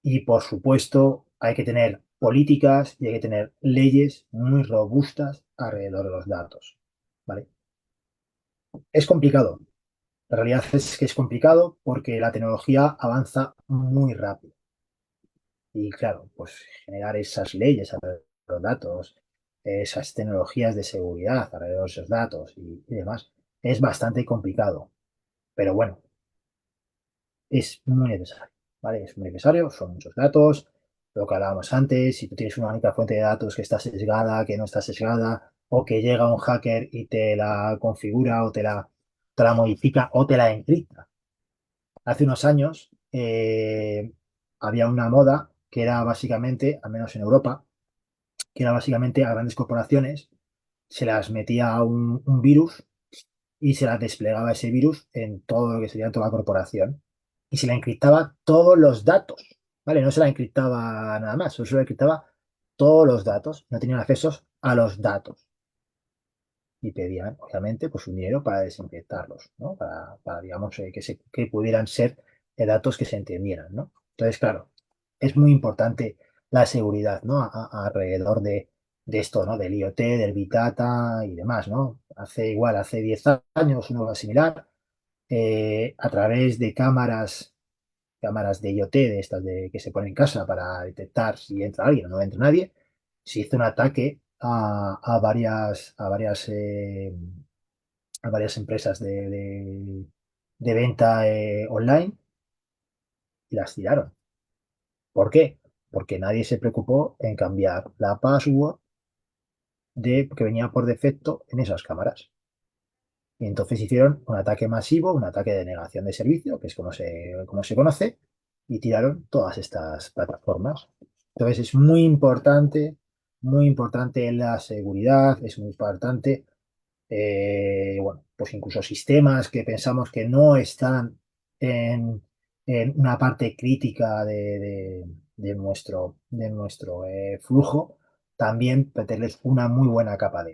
Speaker 4: y, por supuesto, hay que tener políticas y hay que tener leyes muy robustas alrededor de los datos. ¿Vale? Es complicado. La realidad es que es complicado porque la tecnología avanza muy rápido. Y claro, pues generar esas leyes alrededor de los datos, esas tecnologías de seguridad alrededor de esos datos y demás, es bastante complicado. Pero bueno, es muy necesario, ¿vale? Es muy necesario, son muchos datos, lo que hablábamos antes, si tú tienes una única fuente de datos que está sesgada, que no está sesgada, o que llega un hacker y te la configura o te la modifica o te la encripta. Hace unos años había una moda que era básicamente, al menos en Europa, que era básicamente a grandes corporaciones se las metía un virus y se las desplegaba ese virus en todo lo que sería toda la corporación y se le encriptaba todos los datos, ¿vale? No se la encriptaba nada más, solo se le encriptaba todos los datos, no tenían accesos a los datos y pedían, obviamente, pues un dinero para desinfectarlos, ¿no? Digamos, que pudieran ser datos que se entendieran, ¿no? Entonces, claro, es muy importante la seguridad, ¿no? Alrededor de esto, ¿no? Del IoT, del Big Data y demás, ¿no? Hace 10 años, una cosa similar, a través de cámaras de IoT, de estas que se ponen en casa para detectar si entra alguien o no entra nadie, se hizo un ataque a varias empresas de venta online y las tiraron. ¿Por qué? Porque nadie se preocupó en cambiar la password que venía por defecto en esas cámaras. Y entonces hicieron un ataque masivo, un ataque de negación de servicio, que es como se conoce, y tiraron todas estas plataformas. Entonces es muy importante la seguridad, es muy importante, bueno, pues incluso sistemas que pensamos que no están en, en una parte crítica de nuestro flujo, también meterles una muy capa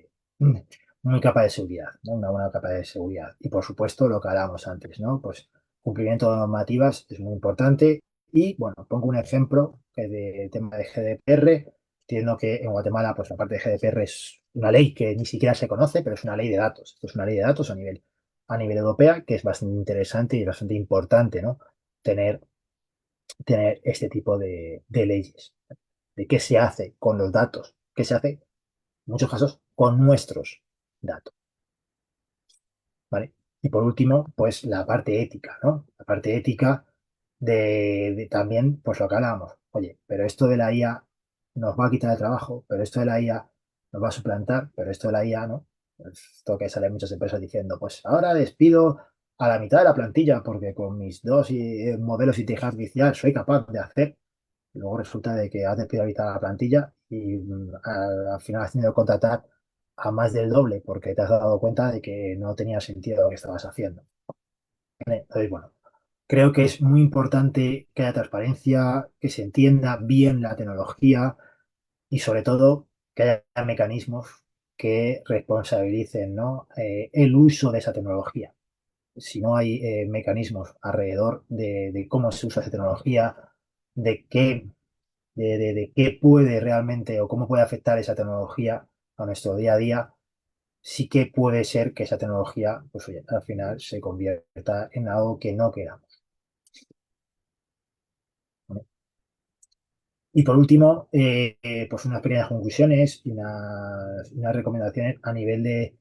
Speaker 4: de seguridad, ¿no? Una buena capa de seguridad. Y por supuesto, lo que hablábamos antes, ¿no? Pues cumplimiento de normativas es muy importante. Y bueno, pongo un ejemplo de tema de GDPR. Entiendo que en Guatemala, pues la parte de GDPR es una ley que ni siquiera se conoce, pero es una ley de datos. Esto es una ley de datos a nivel europea, que es bastante interesante y bastante importante, ¿no? Tener, tener este tipo de leyes. De qué se hace con los datos, qué se hace, en muchos casos, con nuestros datos. ¿Vale? Y por último, pues la parte ética, ¿no? La parte ética de también, pues lo que hablábamos. Oye, pero esto de la IA nos va a quitar el trabajo, pero esto de la IA nos va a suplantar, pero esto de la IA no. Esto que sale en muchas empresas diciendo, pues ahora despido a la mitad de la plantilla porque con mis dos modelos de inteligencia artificial soy capaz de hacer. Y luego resulta de que has despedido a la mitad de la plantilla y al final has tenido que contratar a más del doble porque te has dado cuenta de que no tenía sentido lo que estabas haciendo. Entonces, bueno, creo que es muy importante que haya transparencia, que se entienda bien la tecnología y sobre todo que haya mecanismos que responsabilicen, ¿no? El uso de esa tecnología. Si no hay mecanismos alrededor de cómo se usa esa tecnología, de qué, de qué puede realmente o cómo puede afectar esa tecnología a nuestro día a día, sí que puede ser que esa tecnología, pues oye, al final se convierta en algo que no queramos. ¿Vale? Y por último, pues unas pequeñas conclusiones y unas recomendaciones a nivel de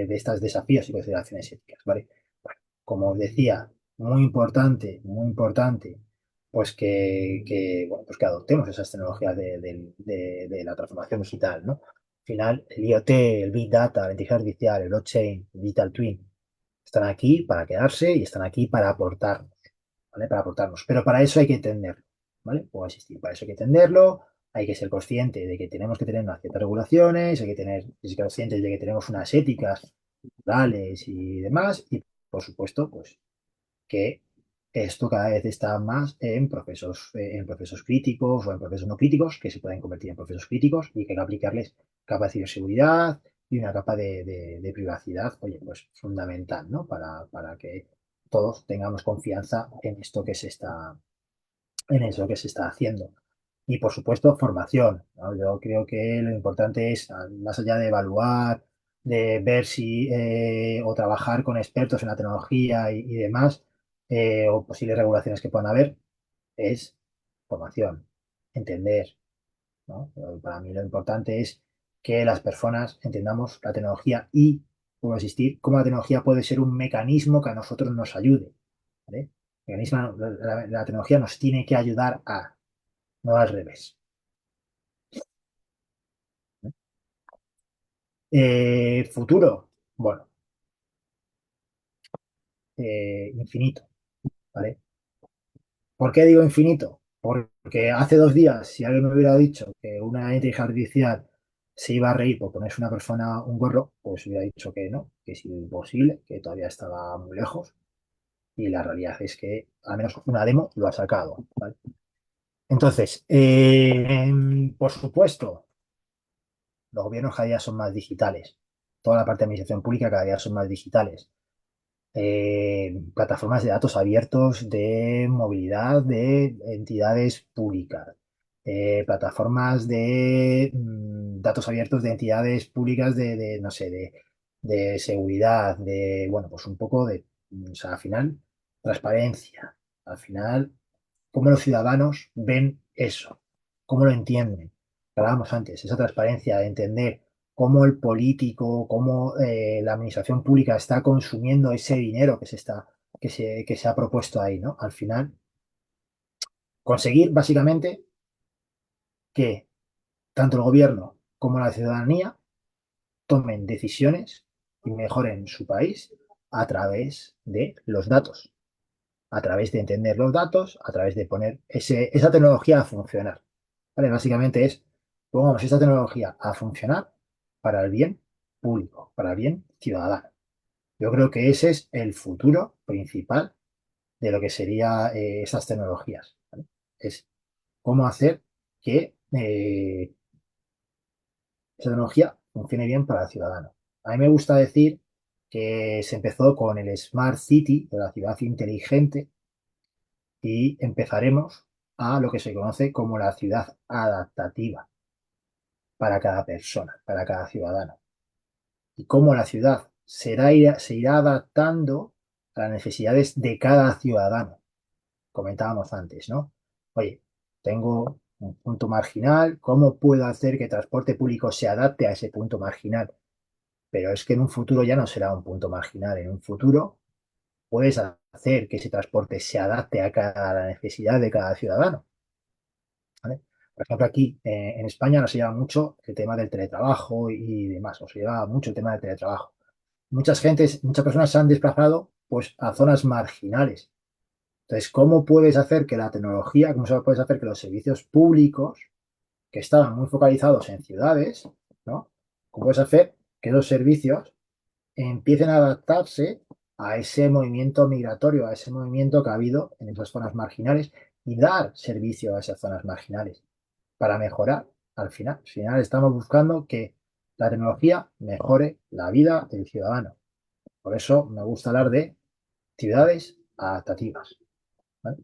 Speaker 4: estos desafíos y consideraciones éticas, ¿vale? Bueno, como os decía, muy importante, pues bueno, pues que adoptemos esas tecnologías de la transformación digital, ¿no? Al final, el IoT, el Big Data, la inteligencia artificial, el blockchain, el Digital Twin, están aquí para quedarse y están aquí para aportarnos, ¿vale? Para aportarnos. Pero para eso hay que entenderlo, ¿vale? O existir. Para eso hay que entenderlo, hay que ser consciente de que tenemos que tener unas ciertas regulaciones, hay que ser conscientes de que tenemos unas éticas morales y demás, y por supuesto, pues que esto cada vez está más en procesos críticos o en procesos no críticos, que se pueden convertir en procesos críticos y que hay que aplicarles capas de ciberseguridad y una capa de privacidad, oye, pues fundamental, ¿no? Para que todos tengamos confianza en eso que se está haciendo. Y por supuesto, formación, ¿no? Yo creo que lo importante es, más allá de evaluar, de ver si o trabajar con expertos en la tecnología y demás, o posibles regulaciones que puedan haber, es formación, entender, ¿no? Para mí lo importante es que las personas entendamos la tecnología y, puedo existir, cómo la tecnología puede ser un mecanismo que a nosotros nos ayude, ¿vale? La tecnología nos tiene que ayudar a, no al revés. Futuro, bueno, infinito, ¿vale? ¿Por qué digo infinito? Porque hace 2 días, si alguien me hubiera dicho que una inteligencia artificial se iba a reír por ponerse una persona un gorro, pues hubiera dicho que no, que es imposible, que todavía estaba muy lejos. Y la realidad es que al menos una demo lo ha sacado, ¿vale? Entonces, por supuesto, los gobiernos cada día son más digitales. Toda la parte de administración pública cada día son más digitales. Plataformas de datos abiertos de movilidad de entidades públicas, plataformas de datos abiertos de entidades públicas no sé, de seguridad, bueno, pues un poco o sea, al final, transparencia, al final, cómo los ciudadanos ven eso, cómo lo entienden. Hablábamos antes, esa transparencia de entender cómo el político, cómo la administración pública está consumiendo ese dinero que se ha propuesto ahí, ¿no? Al final, conseguir básicamente que tanto el gobierno como la ciudadanía tomen decisiones y mejoren su país a través de los datos, a través de entender los datos, a través de poner esa tecnología a funcionar. ¿Vale? Básicamente es, pongamos esta tecnología a funcionar para el bien público, para el bien ciudadano. Yo creo que ese es el futuro principal de lo que serían esas tecnologías, ¿vale? Es cómo hacer que esa tecnología funcione bien para el ciudadano. A mí me gusta decir que se empezó con el Smart City, de la ciudad inteligente, y empezaremos a lo que se conoce como la ciudad adaptativa para cada persona, para cada ciudadano. Y cómo la ciudad se irá adaptando a las necesidades de cada ciudadano. Comentábamos antes, ¿no? Oye, tengo un punto marginal, ¿cómo puedo hacer que el transporte público se adapte a ese punto marginal? Pero es que en un futuro ya no será un punto marginal, en un futuro puedes hacer que ese transporte se adapte a la necesidad de cada ciudadano, ¿vale? Por ejemplo, aquí en España nos lleva mucho el tema del teletrabajo y demás, nos lleva mucho el tema del teletrabajo. Muchas personas se han desplazado pues, a zonas marginales. Entonces, ¿cómo puedes hacer que la tecnología, puedes hacer que los servicios públicos que estaban muy focalizados en ciudades, ¿no? ¿Cómo puedes hacer que los servicios empiecen a adaptarse a ese movimiento migratorio, a ese movimiento que ha habido en esas zonas marginales y dar servicio a esas zonas marginales para mejorar al final? Al final estamos buscando que la tecnología mejore la vida del ciudadano. Por eso me gusta hablar de ciudades adaptativas, ¿vale?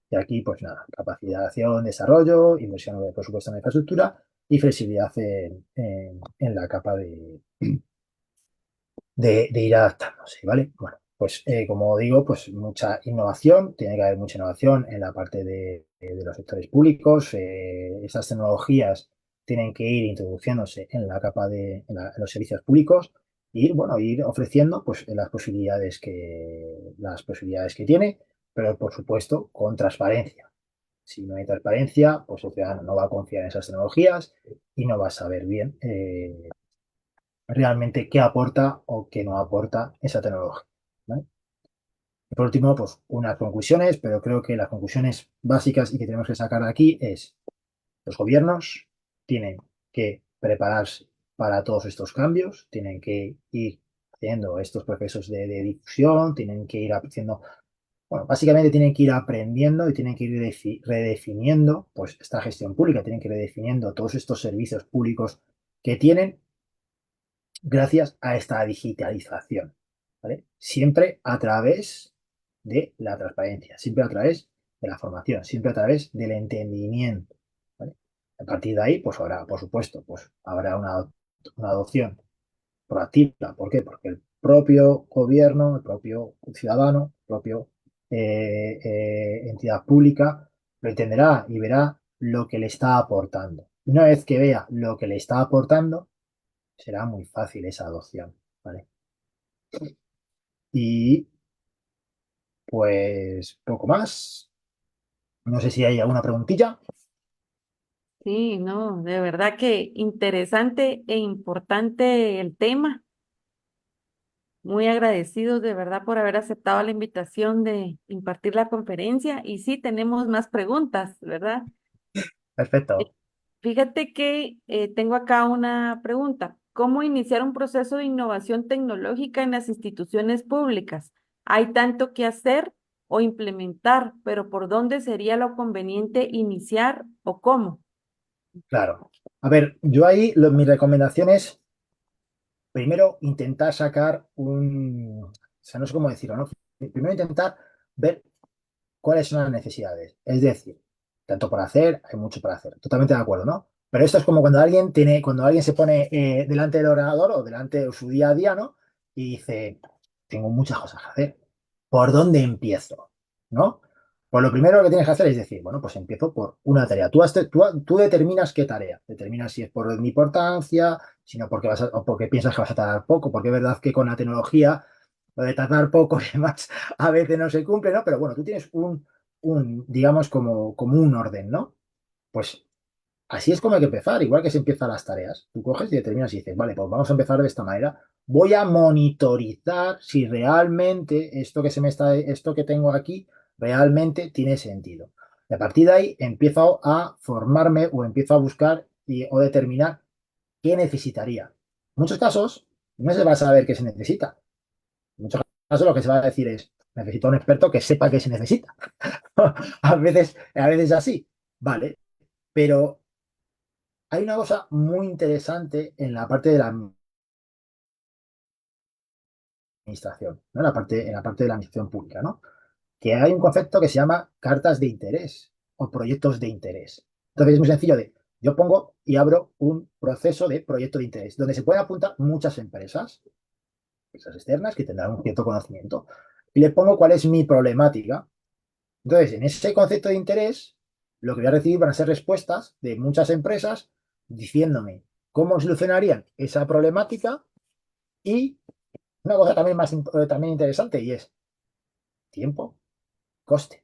Speaker 4: Y aquí, pues nada, capacitación, desarrollo, inversión de presupuesto en infraestructura y flexibilidad en la capa de ir adaptándose, ¿vale? Bueno, pues como digo, pues mucha innovación, tiene que haber mucha innovación en la parte de los sectores públicos. Estas tecnologías tienen que ir introduciéndose en la capa en los servicios públicos y, bueno, ir ofreciendo pues las posibilidades que tiene, pero por supuesto con transparencia. Si no hay transparencia, pues el ciudadano no va a confiar en esas tecnologías y no va a saber bien realmente qué aporta o qué no aporta esa tecnología, ¿vale? Y por último, pues unas conclusiones, pero creo que las conclusiones básicas y que tenemos que sacar de aquí es: los gobiernos tienen que prepararse para todos estos cambios, tienen que ir haciendo estos procesos de difusión, tienen que ir haciendo, bueno, básicamente tienen que ir aprendiendo y tienen que ir redefiniendo pues esta gestión pública, tienen que ir redefiniendo todos estos servicios públicos que tienen gracias a esta digitalización, ¿vale? Siempre a través de la transparencia, siempre a través de la formación, siempre a través del entendimiento, ¿vale? A partir de ahí, pues habrá, por supuesto, pues habrá una adopción proactiva. ¿Por qué? Porque el propio gobierno, el propio ciudadano, el propio entidad pública lo entenderá y verá lo que le está aportando. Una vez que vea lo que le está aportando, será muy fácil esa adopción, ¿vale? Y pues poco más. No sé si hay alguna preguntilla.
Speaker 3: Sí, no, de verdad que interesante e importante el tema. Muy agradecidos de verdad por haber aceptado la invitación de impartir la conferencia. Y sí, tenemos más preguntas, ¿verdad?
Speaker 4: Perfecto.
Speaker 3: Fíjate que tengo acá una pregunta. ¿Cómo iniciar un proceso de innovación tecnológica en las instituciones públicas? Hay tanto que hacer o implementar, pero ¿por dónde sería lo conveniente iniciar o cómo?
Speaker 4: Claro. A ver, yo ahí mi recomendación es primero intentar sacar o sea, no sé cómo decirlo, ¿no? Primero intentar ver cuáles son las necesidades. Es decir, tanto por hacer, hay mucho por hacer. Totalmente de acuerdo, ¿no? Pero esto es como cuando alguien se pone delante del ordenador o delante de su día a día, ¿no? Y dice, tengo muchas cosas que hacer. ¿Por dónde empiezo? ¿No? Pues lo primero que tienes que hacer es decir, bueno, pues empiezo por una tarea. Tú determinas qué tarea. Determinas si es por mi importancia, sino porque o porque piensas que vas a tardar poco, porque es verdad que con la tecnología lo de tardar poco y demás a veces no se cumple, ¿no? Pero bueno, tú tienes digamos, como un orden, ¿no? Pues así es como hay que empezar, igual que se empiezan las tareas. Tú coges y determinas y dices, vale, pues vamos a empezar de esta manera. Voy a monitorizar si realmente esto que tengo aquí realmente tiene sentido. Y a partir de ahí empiezo a formarme o empiezo a buscar o determinar qué necesitaría. En muchos casos no se va a saber qué se necesita. En muchos casos lo que se va a decir es, necesito un experto que sepa qué se necesita. A veces así, vale, pero hay una cosa muy interesante en la parte de la administración, ¿no? En la parte de la administración pública, ¿no? Que hay un concepto que se llama cartas de interés o proyectos de interés. Entonces es muy sencillo yo pongo y abro un proceso de proyecto de interés, donde se pueden apuntar muchas empresas externas que tendrán un cierto conocimiento, y le pongo cuál es mi problemática. Entonces, en ese concepto de interés, lo que voy a recibir van a ser respuestas de muchas empresas diciéndome cómo solucionarían esa problemática y una cosa también también interesante y es tiempo, coste.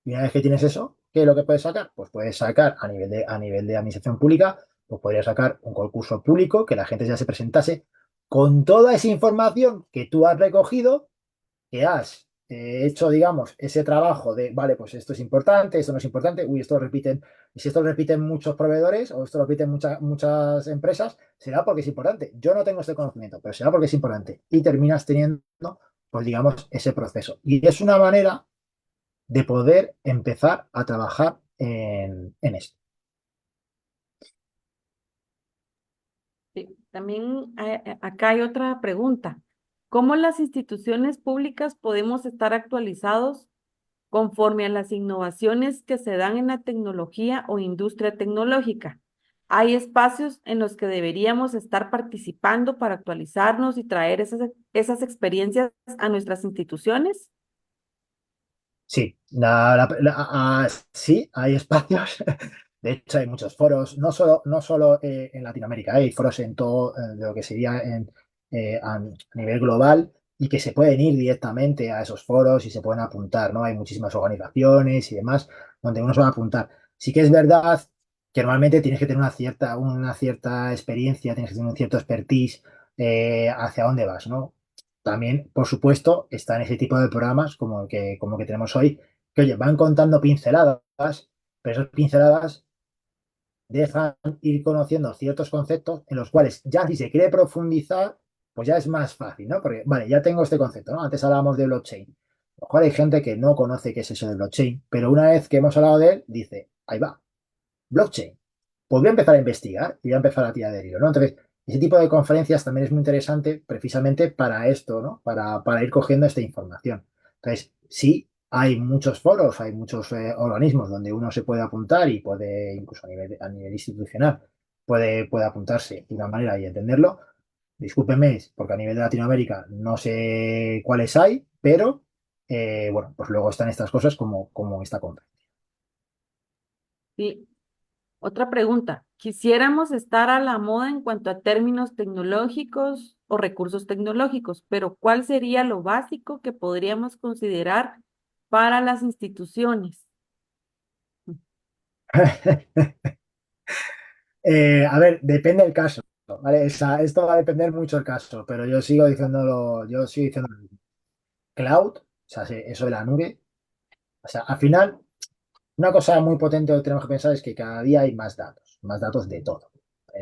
Speaker 4: Y una vez que tienes eso, ¿qué es lo que puedes sacar? Pues puedes sacar a nivel de administración pública, pues podrías sacar un concurso público que la gente ya se presentase con toda esa información que tú has recogido, que has hecho, digamos, ese trabajo de, vale, pues esto es importante, esto no es importante, uy, esto lo repiten, y si esto lo repiten muchos proveedores o esto lo repiten muchas empresas, será porque es importante. Yo no tengo este conocimiento, pero será porque es importante. Y terminas teniendo, pues digamos, ese proceso. Y es una manera de poder empezar a trabajar en esto.
Speaker 3: Sí, también acá hay otra pregunta. ¿Cómo las instituciones públicas podemos estar actualizados conforme a las innovaciones que se dan en la tecnología o industria tecnológica? ¿Hay espacios en los que deberíamos estar participando para actualizarnos y traer esas experiencias a nuestras instituciones?
Speaker 4: Sí, sí, hay espacios. De hecho, hay muchos foros, no solo en Latinoamérica, hay foros en todo de lo que sería a nivel global y que se pueden ir directamente a esos foros y se pueden apuntar, ¿no? Hay muchísimas organizaciones y demás donde uno se va a apuntar. Sí que es verdad que normalmente tienes que tener una cierta experiencia, tienes que tener un cierto expertise hacia dónde vas, ¿no? También, por supuesto, están ese tipo de programas como el que tenemos hoy, que oye, van contando pinceladas, pero esas pinceladas dejan ir conociendo ciertos conceptos en los cuales ya si se quiere profundizar, pues ya es más fácil, ¿no? Porque, vale, ya tengo este concepto, ¿no? Antes hablábamos de blockchain. A lo mejor hay gente que no conoce qué es eso de blockchain, pero una vez que hemos hablado de él, dice, ahí va, blockchain. Pues voy a empezar a investigar y voy a empezar a tirar del hilo, ¿no? Entonces, ese tipo de conferencias también es muy interesante precisamente para esto, ¿no? Para ir cogiendo esta información. Entonces, sí, hay muchos foros, hay muchos organismos donde uno se puede apuntar y puede, incluso a nivel institucional, puede apuntarse de una manera y entenderlo. Discúlpenme, porque a nivel de Latinoamérica no sé cuáles hay, pero bueno, pues luego están estas cosas como esta conferencia.
Speaker 3: Sí. Otra pregunta. Quisiéramos estar a la moda en cuanto a términos tecnológicos o recursos tecnológicos, pero ¿cuál sería lo básico que podríamos considerar para las instituciones?
Speaker 4: A ver, depende del caso, ¿vale? Esto va a depender mucho del caso, pero yo sigo diciendo cloud, o sea, eso de la nube. O sea, al final, una cosa muy potente que tenemos que pensar es que cada día hay más datos de todo,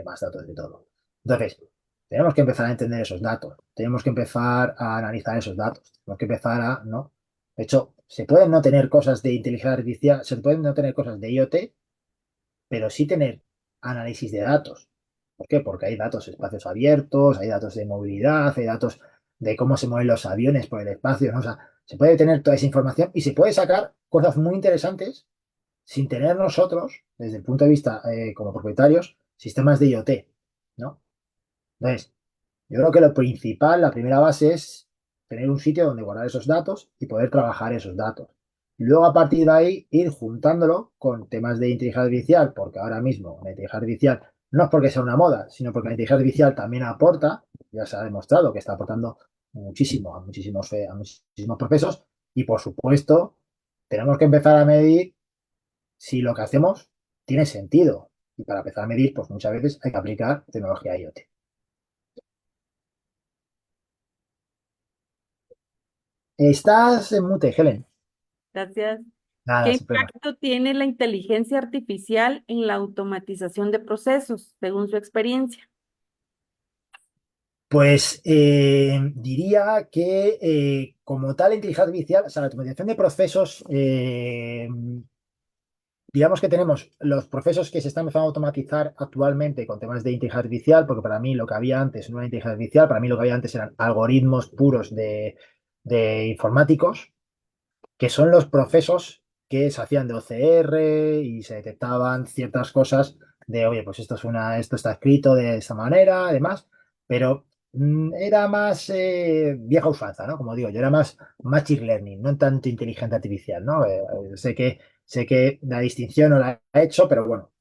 Speaker 4: más datos de todo. Entonces, tenemos que empezar a entender esos datos, tenemos que empezar a analizar esos datos, tenemos que empezar ¿no? De hecho, se pueden no tener cosas de inteligencia artificial, se pueden no tener cosas de IoT, pero sí tener análisis de datos. ¿Por qué? Porque hay datos de espacios abiertos, hay datos de movilidad, hay datos de cómo se mueven los aviones por el espacio, ¿no? O sea, se puede tener toda esa información y se puede sacar cosas muy interesantes sin tener nosotros, desde el punto de vista como propietarios, sistemas de IoT, ¿no? Entonces, yo creo que lo principal, la primera base es tener un sitio donde guardar esos datos y poder trabajar esos datos. Y luego a partir de ahí ir juntándolo con temas de inteligencia artificial, porque ahora mismo la inteligencia artificial no es porque sea una moda, sino porque la inteligencia artificial también aporta, ya se ha demostrado que está aportando muchísimo a muchísimos procesos y por supuesto tenemos que empezar a medir si lo que hacemos tiene sentido. Y para empezar a medir, pues muchas veces hay que aplicar tecnología IoT. Estás en mute, Helen.
Speaker 3: Gracias. ¿Qué
Speaker 4: Nada, sin problema.
Speaker 3: impacto tiene la inteligencia artificial en la automatización de procesos, según su experiencia?
Speaker 4: Pues diría que como tal inteligencia artificial, o sea, la automatización de procesos, digamos que tenemos los procesos que se están empezando a automatizar actualmente con temas de inteligencia artificial, porque para mí lo que había antes no era inteligencia artificial, para mí lo que había antes eran algoritmos puros de informáticos, que son los procesos que se hacían de OCR y se detectaban ciertas cosas de, oye, pues esto está escrito de esta manera, además, pero era más vieja usanza, ¿no? Como digo, yo era más machine learning, no tanto inteligencia artificial, ¿no? Sé que la distinción no la he hecho, pero bueno,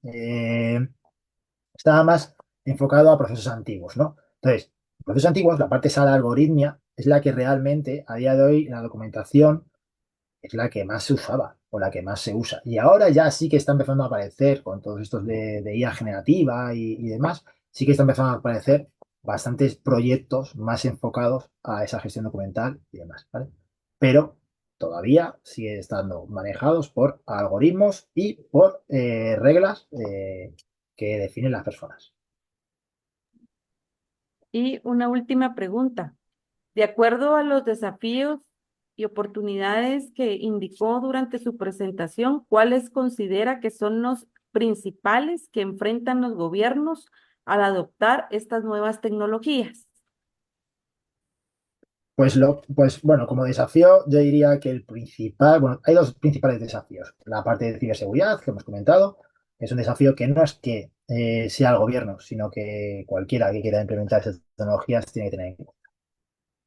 Speaker 4: estaba más enfocado a procesos antiguos, ¿no? Entonces, procesos antiguos, la parte esa de algoritmia es la que realmente a día de hoy en la documentación es la que más se usaba. o la que más se usa. Y ahora ya sí que está empezando a aparecer, con todos estos de IA generativa y demás, sí que está empezando a aparecer bastantes proyectos más enfocados a esa gestión documental y demás, ¿vale? Pero todavía sigue estando manejados por algoritmos y por reglas que definen las personas.
Speaker 3: Y una última pregunta. De acuerdo a los desafíos y oportunidades que indicó durante su presentación, ¿cuáles considera que son los principales que enfrentan los gobiernos al adoptar estas nuevas tecnologías?
Speaker 4: Pues bueno, como desafío, yo diría que el principal, bueno, hay dos principales desafíos. La parte de ciberseguridad que hemos comentado, es un desafío que no es que sea el gobierno, sino que cualquiera que quiera implementar esas tecnologías tiene que tener en cuenta.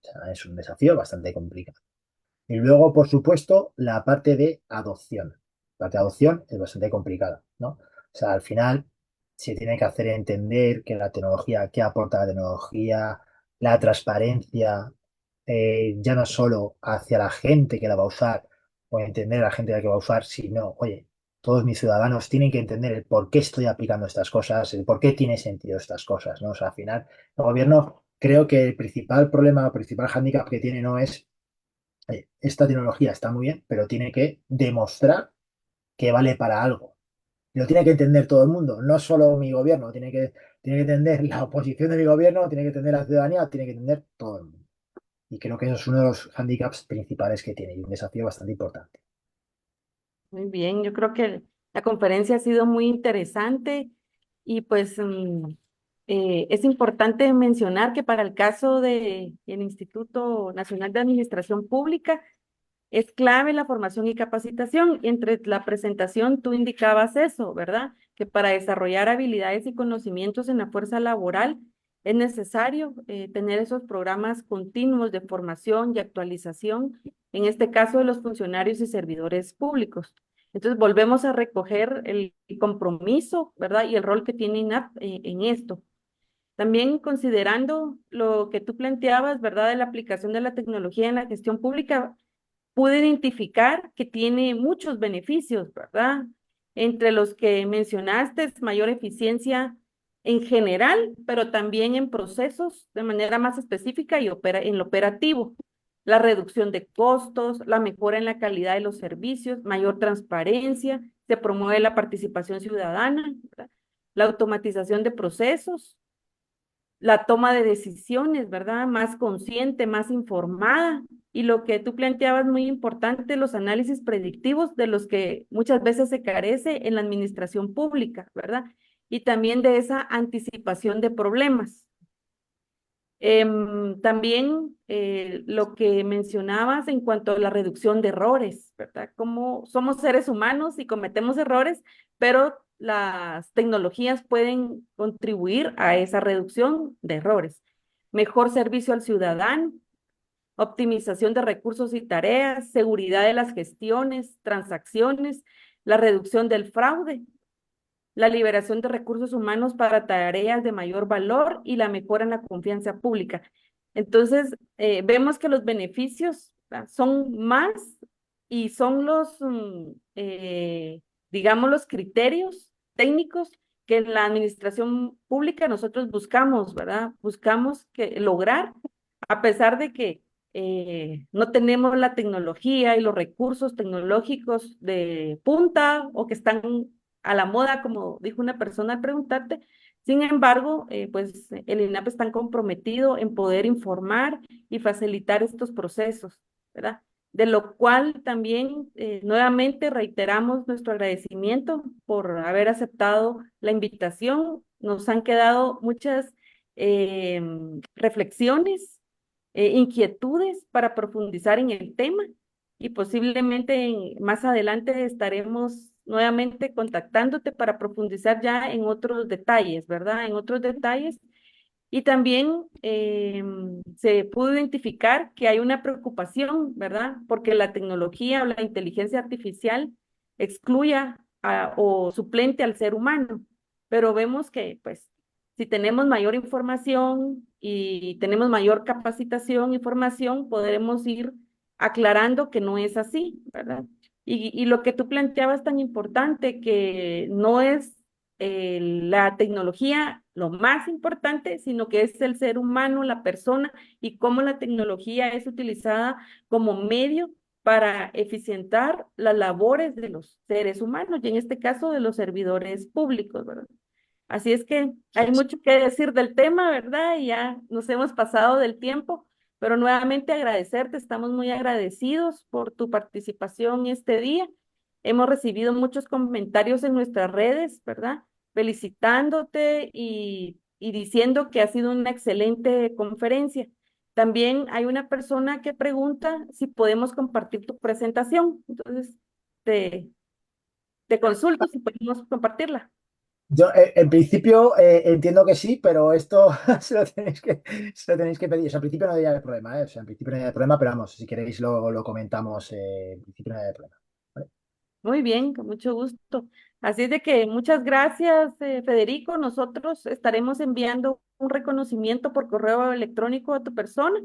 Speaker 4: O sea, es un desafío bastante complicado. Y luego, por supuesto, la parte de adopción. La parte de adopción es bastante complicada, ¿no? O sea, al final se tiene que hacer entender que la tecnología, qué aporta la tecnología, la transparencia, ya no solo hacia la gente que la va a usar o entender a la gente que va a usar, sino, oye, todos mis ciudadanos tienen que entender el por qué estoy aplicando estas cosas, el por qué tiene sentido estas cosas, ¿no? O sea, al final, el gobierno creo que el principal problema, el principal hándicap que tiene no es esta tecnología está muy bien, pero tiene que demostrar que vale para algo. Y lo tiene que entender todo el mundo, no solo mi gobierno, tiene que entender la oposición de mi gobierno, tiene que entender la ciudadanía, tiene que entender todo el mundo. Y creo que eso es uno de los handicaps principales que tiene y un desafío bastante importante.
Speaker 3: Muy bien, yo creo que la conferencia ha sido muy interesante y pues es importante mencionar que para el caso del Instituto Nacional de Administración Pública es clave la formación y capacitación. Entre la presentación tú indicabas eso, ¿verdad? Que para desarrollar habilidades y conocimientos en la fuerza laboral es necesario tener esos programas continuos de formación y actualización, en este caso de los funcionarios y servidores públicos. Entonces volvemos a recoger el compromiso, ¿verdad? Y el rol que tiene INAP en esto. También considerando lo que tú planteabas, ¿verdad? De la aplicación de la tecnología en la gestión pública, pude identificar que tiene muchos beneficios, ¿verdad? Entre los que mencionaste, es mayor eficiencia en general, pero también en procesos de manera más específica y en lo operativo. La reducción de costos, la mejora en la calidad de los servicios, mayor transparencia, se promueve la participación ciudadana, ¿verdad? La automatización de procesos, la toma de decisiones, ¿verdad? Más consciente, más informada. Y lo que tú planteabas muy importante, los análisis predictivos de los que muchas veces se carece en la administración pública, ¿verdad? Y también de esa anticipación de problemas. También lo que mencionabas en cuanto a la reducción de errores, ¿verdad? Como somos seres humanos y cometemos errores, pero las tecnologías pueden contribuir a esa reducción de errores. Mejor servicio al ciudadano, optimización de recursos y tareas, seguridad de las gestiones, transacciones, la reducción del fraude, la liberación de recursos humanos para tareas de mayor valor y la mejora en la confianza pública. Entonces, vemos que los beneficios, ¿verdad?, son más y son los, digamos, los criterios técnicos que en la administración pública nosotros buscamos, ¿verdad? Buscamos lograr, a pesar de que no tenemos la tecnología y los recursos tecnológicos de punta o que están a la moda, como dijo una persona al preguntarte. Sin embargo, pues el INAP está comprometido en poder informar y facilitar estos procesos, ¿verdad? De lo cual también nuevamente reiteramos nuestro agradecimiento por haber aceptado la invitación. Nos han quedado muchas reflexiones, inquietudes para profundizar en el tema y posiblemente más adelante estaremos nuevamente contactándote para profundizar ya en otros detalles, ¿verdad? En otros detalles. Y también se pudo identificar que hay una preocupación, ¿verdad? Porque la tecnología o la inteligencia artificial excluya o suplente al ser humano. Pero vemos que, pues, si tenemos mayor información y tenemos mayor capacitación y formación, podremos ir aclarando que no es así, ¿verdad? Y lo que tú planteabas tan importante, que no es la tecnología lo más importante, sino que es el ser humano, la persona, y cómo la tecnología es utilizada como medio para eficientar las labores de los seres humanos, y en este caso de los servidores públicos, ¿verdad? Así es que hay mucho que decir del tema, ¿verdad? Y ya nos hemos pasado del tiempo, pero nuevamente agradecerte, estamos muy agradecidos por tu participación este día. Hemos recibido muchos comentarios en nuestras redes, ¿verdad? Felicitándote y diciendo que ha sido una excelente conferencia. También hay una persona que pregunta si podemos compartir tu presentación. Entonces, te, te consulto si podemos compartirla.
Speaker 4: Yo, en principio, entiendo que sí, pero esto se lo tenéis que pedir. O sea, en principio no debería haber problema, ¿eh? O sea, en principio no debería haber problema, pero vamos, si queréis lo comentamos. En principio no debería haber problema. ¿Vale?
Speaker 3: Muy bien, con mucho gusto. Así es de que muchas gracias, Federico. Nosotros estaremos enviando un reconocimiento por correo electrónico a tu persona,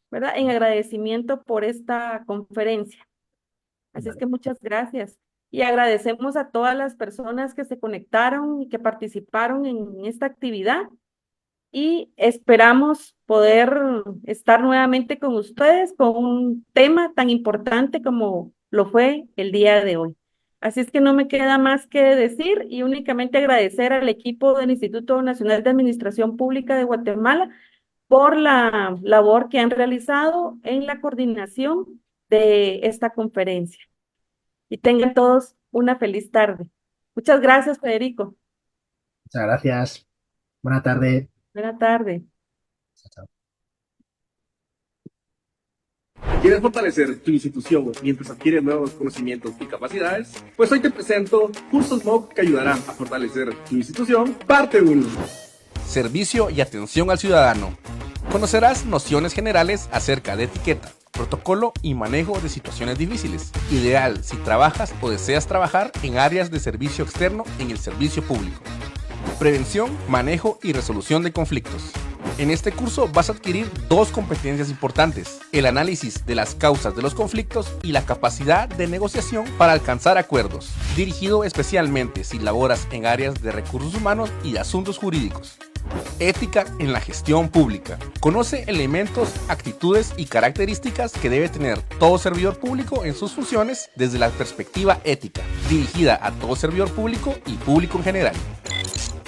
Speaker 3: ¿verdad? En agradecimiento por esta conferencia. Así es
Speaker 4: Vale.
Speaker 3: que muchas gracias. Y agradecemos a todas las personas que se conectaron y que participaron en esta actividad. Y esperamos poder estar nuevamente con ustedes con un tema tan importante como lo fue el día de hoy. Así es que no me queda más que decir y únicamente agradecer al equipo del Instituto Nacional de Administración Pública de Guatemala por la labor que han realizado en la coordinación de esta conferencia. Y tengan todos una feliz tarde. Muchas gracias, Federico.
Speaker 4: Muchas gracias. Buena tarde.
Speaker 3: Buena tarde.
Speaker 4: Chao, chao.
Speaker 1: ¿Quieres fortalecer tu institución mientras adquieres nuevos conocimientos y capacidades? Pues hoy te presento cursos MOOC que ayudarán a fortalecer tu institución, parte 1.
Speaker 2: Servicio y atención al ciudadano. Conocerás nociones generales acerca de etiqueta, protocolo y manejo de situaciones difíciles, ideal si trabajas o deseas trabajar en áreas de servicio externo en el servicio público. Prevención, manejo y resolución de conflictos. En este curso vas a adquirir dos competencias importantes: el análisis de las causas de los conflictos y la capacidad de negociación para alcanzar acuerdos, dirigido especialmente si laboras en áreas de recursos humanos y de asuntos jurídicos. Ética en la gestión pública. Conoce elementos, actitudes y características que debe tener todo servidor público en sus funciones desde la perspectiva ética, dirigida a todo servidor público y público en general.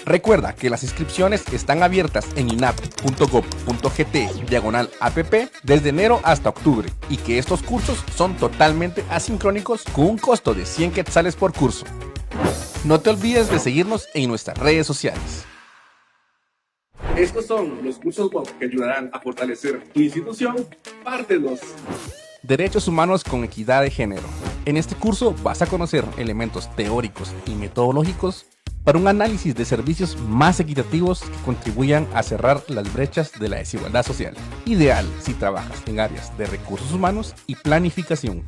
Speaker 2: Recuerda que las inscripciones están abiertas en inap.gov.gt/app desde enero hasta octubre y que estos cursos son totalmente asincrónicos con un costo de 100 quetzales por curso. No te olvides de seguirnos en nuestras redes sociales.
Speaker 1: Estos son los cursos MOOC que ayudarán a fortalecer tu institución, parte 2.
Speaker 2: Derechos humanos con equidad de género. En este curso vas a conocer elementos teóricos y metodológicos para un análisis de servicios más equitativos que contribuyan a cerrar las brechas de la desigualdad social. Ideal si trabajas en áreas de recursos humanos y planificación.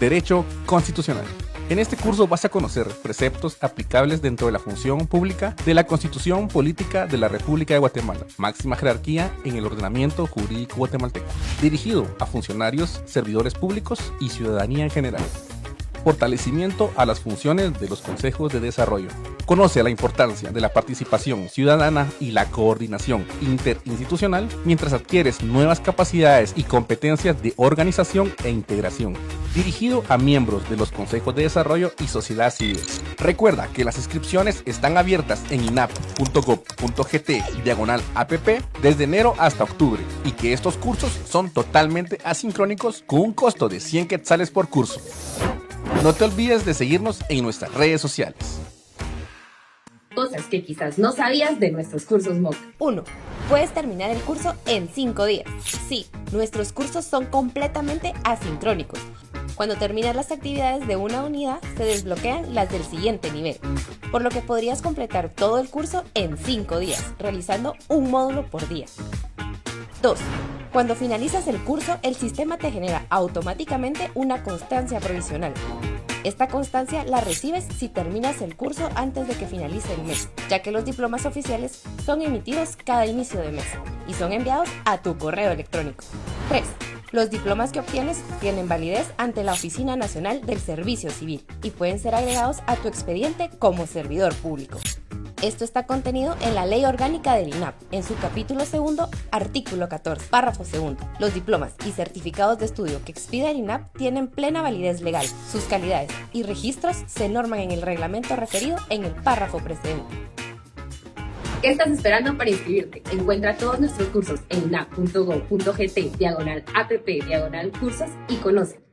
Speaker 2: Derecho constitucional. En este curso vas a conocer preceptos aplicables dentro de la función pública de la Constitución Política de la República de Guatemala, máxima jerarquía en el ordenamiento jurídico guatemalteco, dirigido a funcionarios, servidores públicos y ciudadanía en general. Fortalecimiento a las funciones de los consejos de desarrollo. Conoce la importancia de la participación ciudadana y la coordinación interinstitucional mientras adquieres nuevas capacidades y competencias de organización e integración, dirigido a miembros de los consejos de desarrollo y sociedad civil. Recuerda que las inscripciones están abiertas en inap.gov.gt/app desde enero hasta octubre y que estos cursos son totalmente asincrónicos con un costo de 100 quetzales por curso. No te olvides de seguirnos en nuestras redes sociales.
Speaker 5: Cosas que quizás no sabías de nuestros cursos MOOC.
Speaker 6: 1. Puedes terminar el curso en 5 días. Sí, nuestros cursos son completamente asincrónicos. Cuando terminas las actividades de una unidad, se desbloquean las del siguiente nivel, por lo que podrías completar todo el curso en 5 días, realizando un módulo por día. 2. Cuando finalizas el curso, el sistema te genera automáticamente una constancia provisional. Esta constancia la recibes si terminas el curso antes de que finalice el mes, ya que los diplomas oficiales son emitidos cada inicio de mes y son enviados a tu correo electrónico. 3. Los diplomas que obtienes tienen validez ante la Oficina Nacional del Servicio Civil y pueden ser agregados a tu expediente como servidor público. Esto está contenido en la Ley Orgánica del INAP, en su capítulo 2, artículo 14, párrafo 2. Los diplomas y certificados de estudio que expida el INAP tienen plena validez legal. Sus calidades y registros se norman en el reglamento referido en el párrafo precedente.
Speaker 5: ¿Qué estás esperando para inscribirte? Encuentra todos nuestros cursos en inap.go.gt/app/cursos y conoce.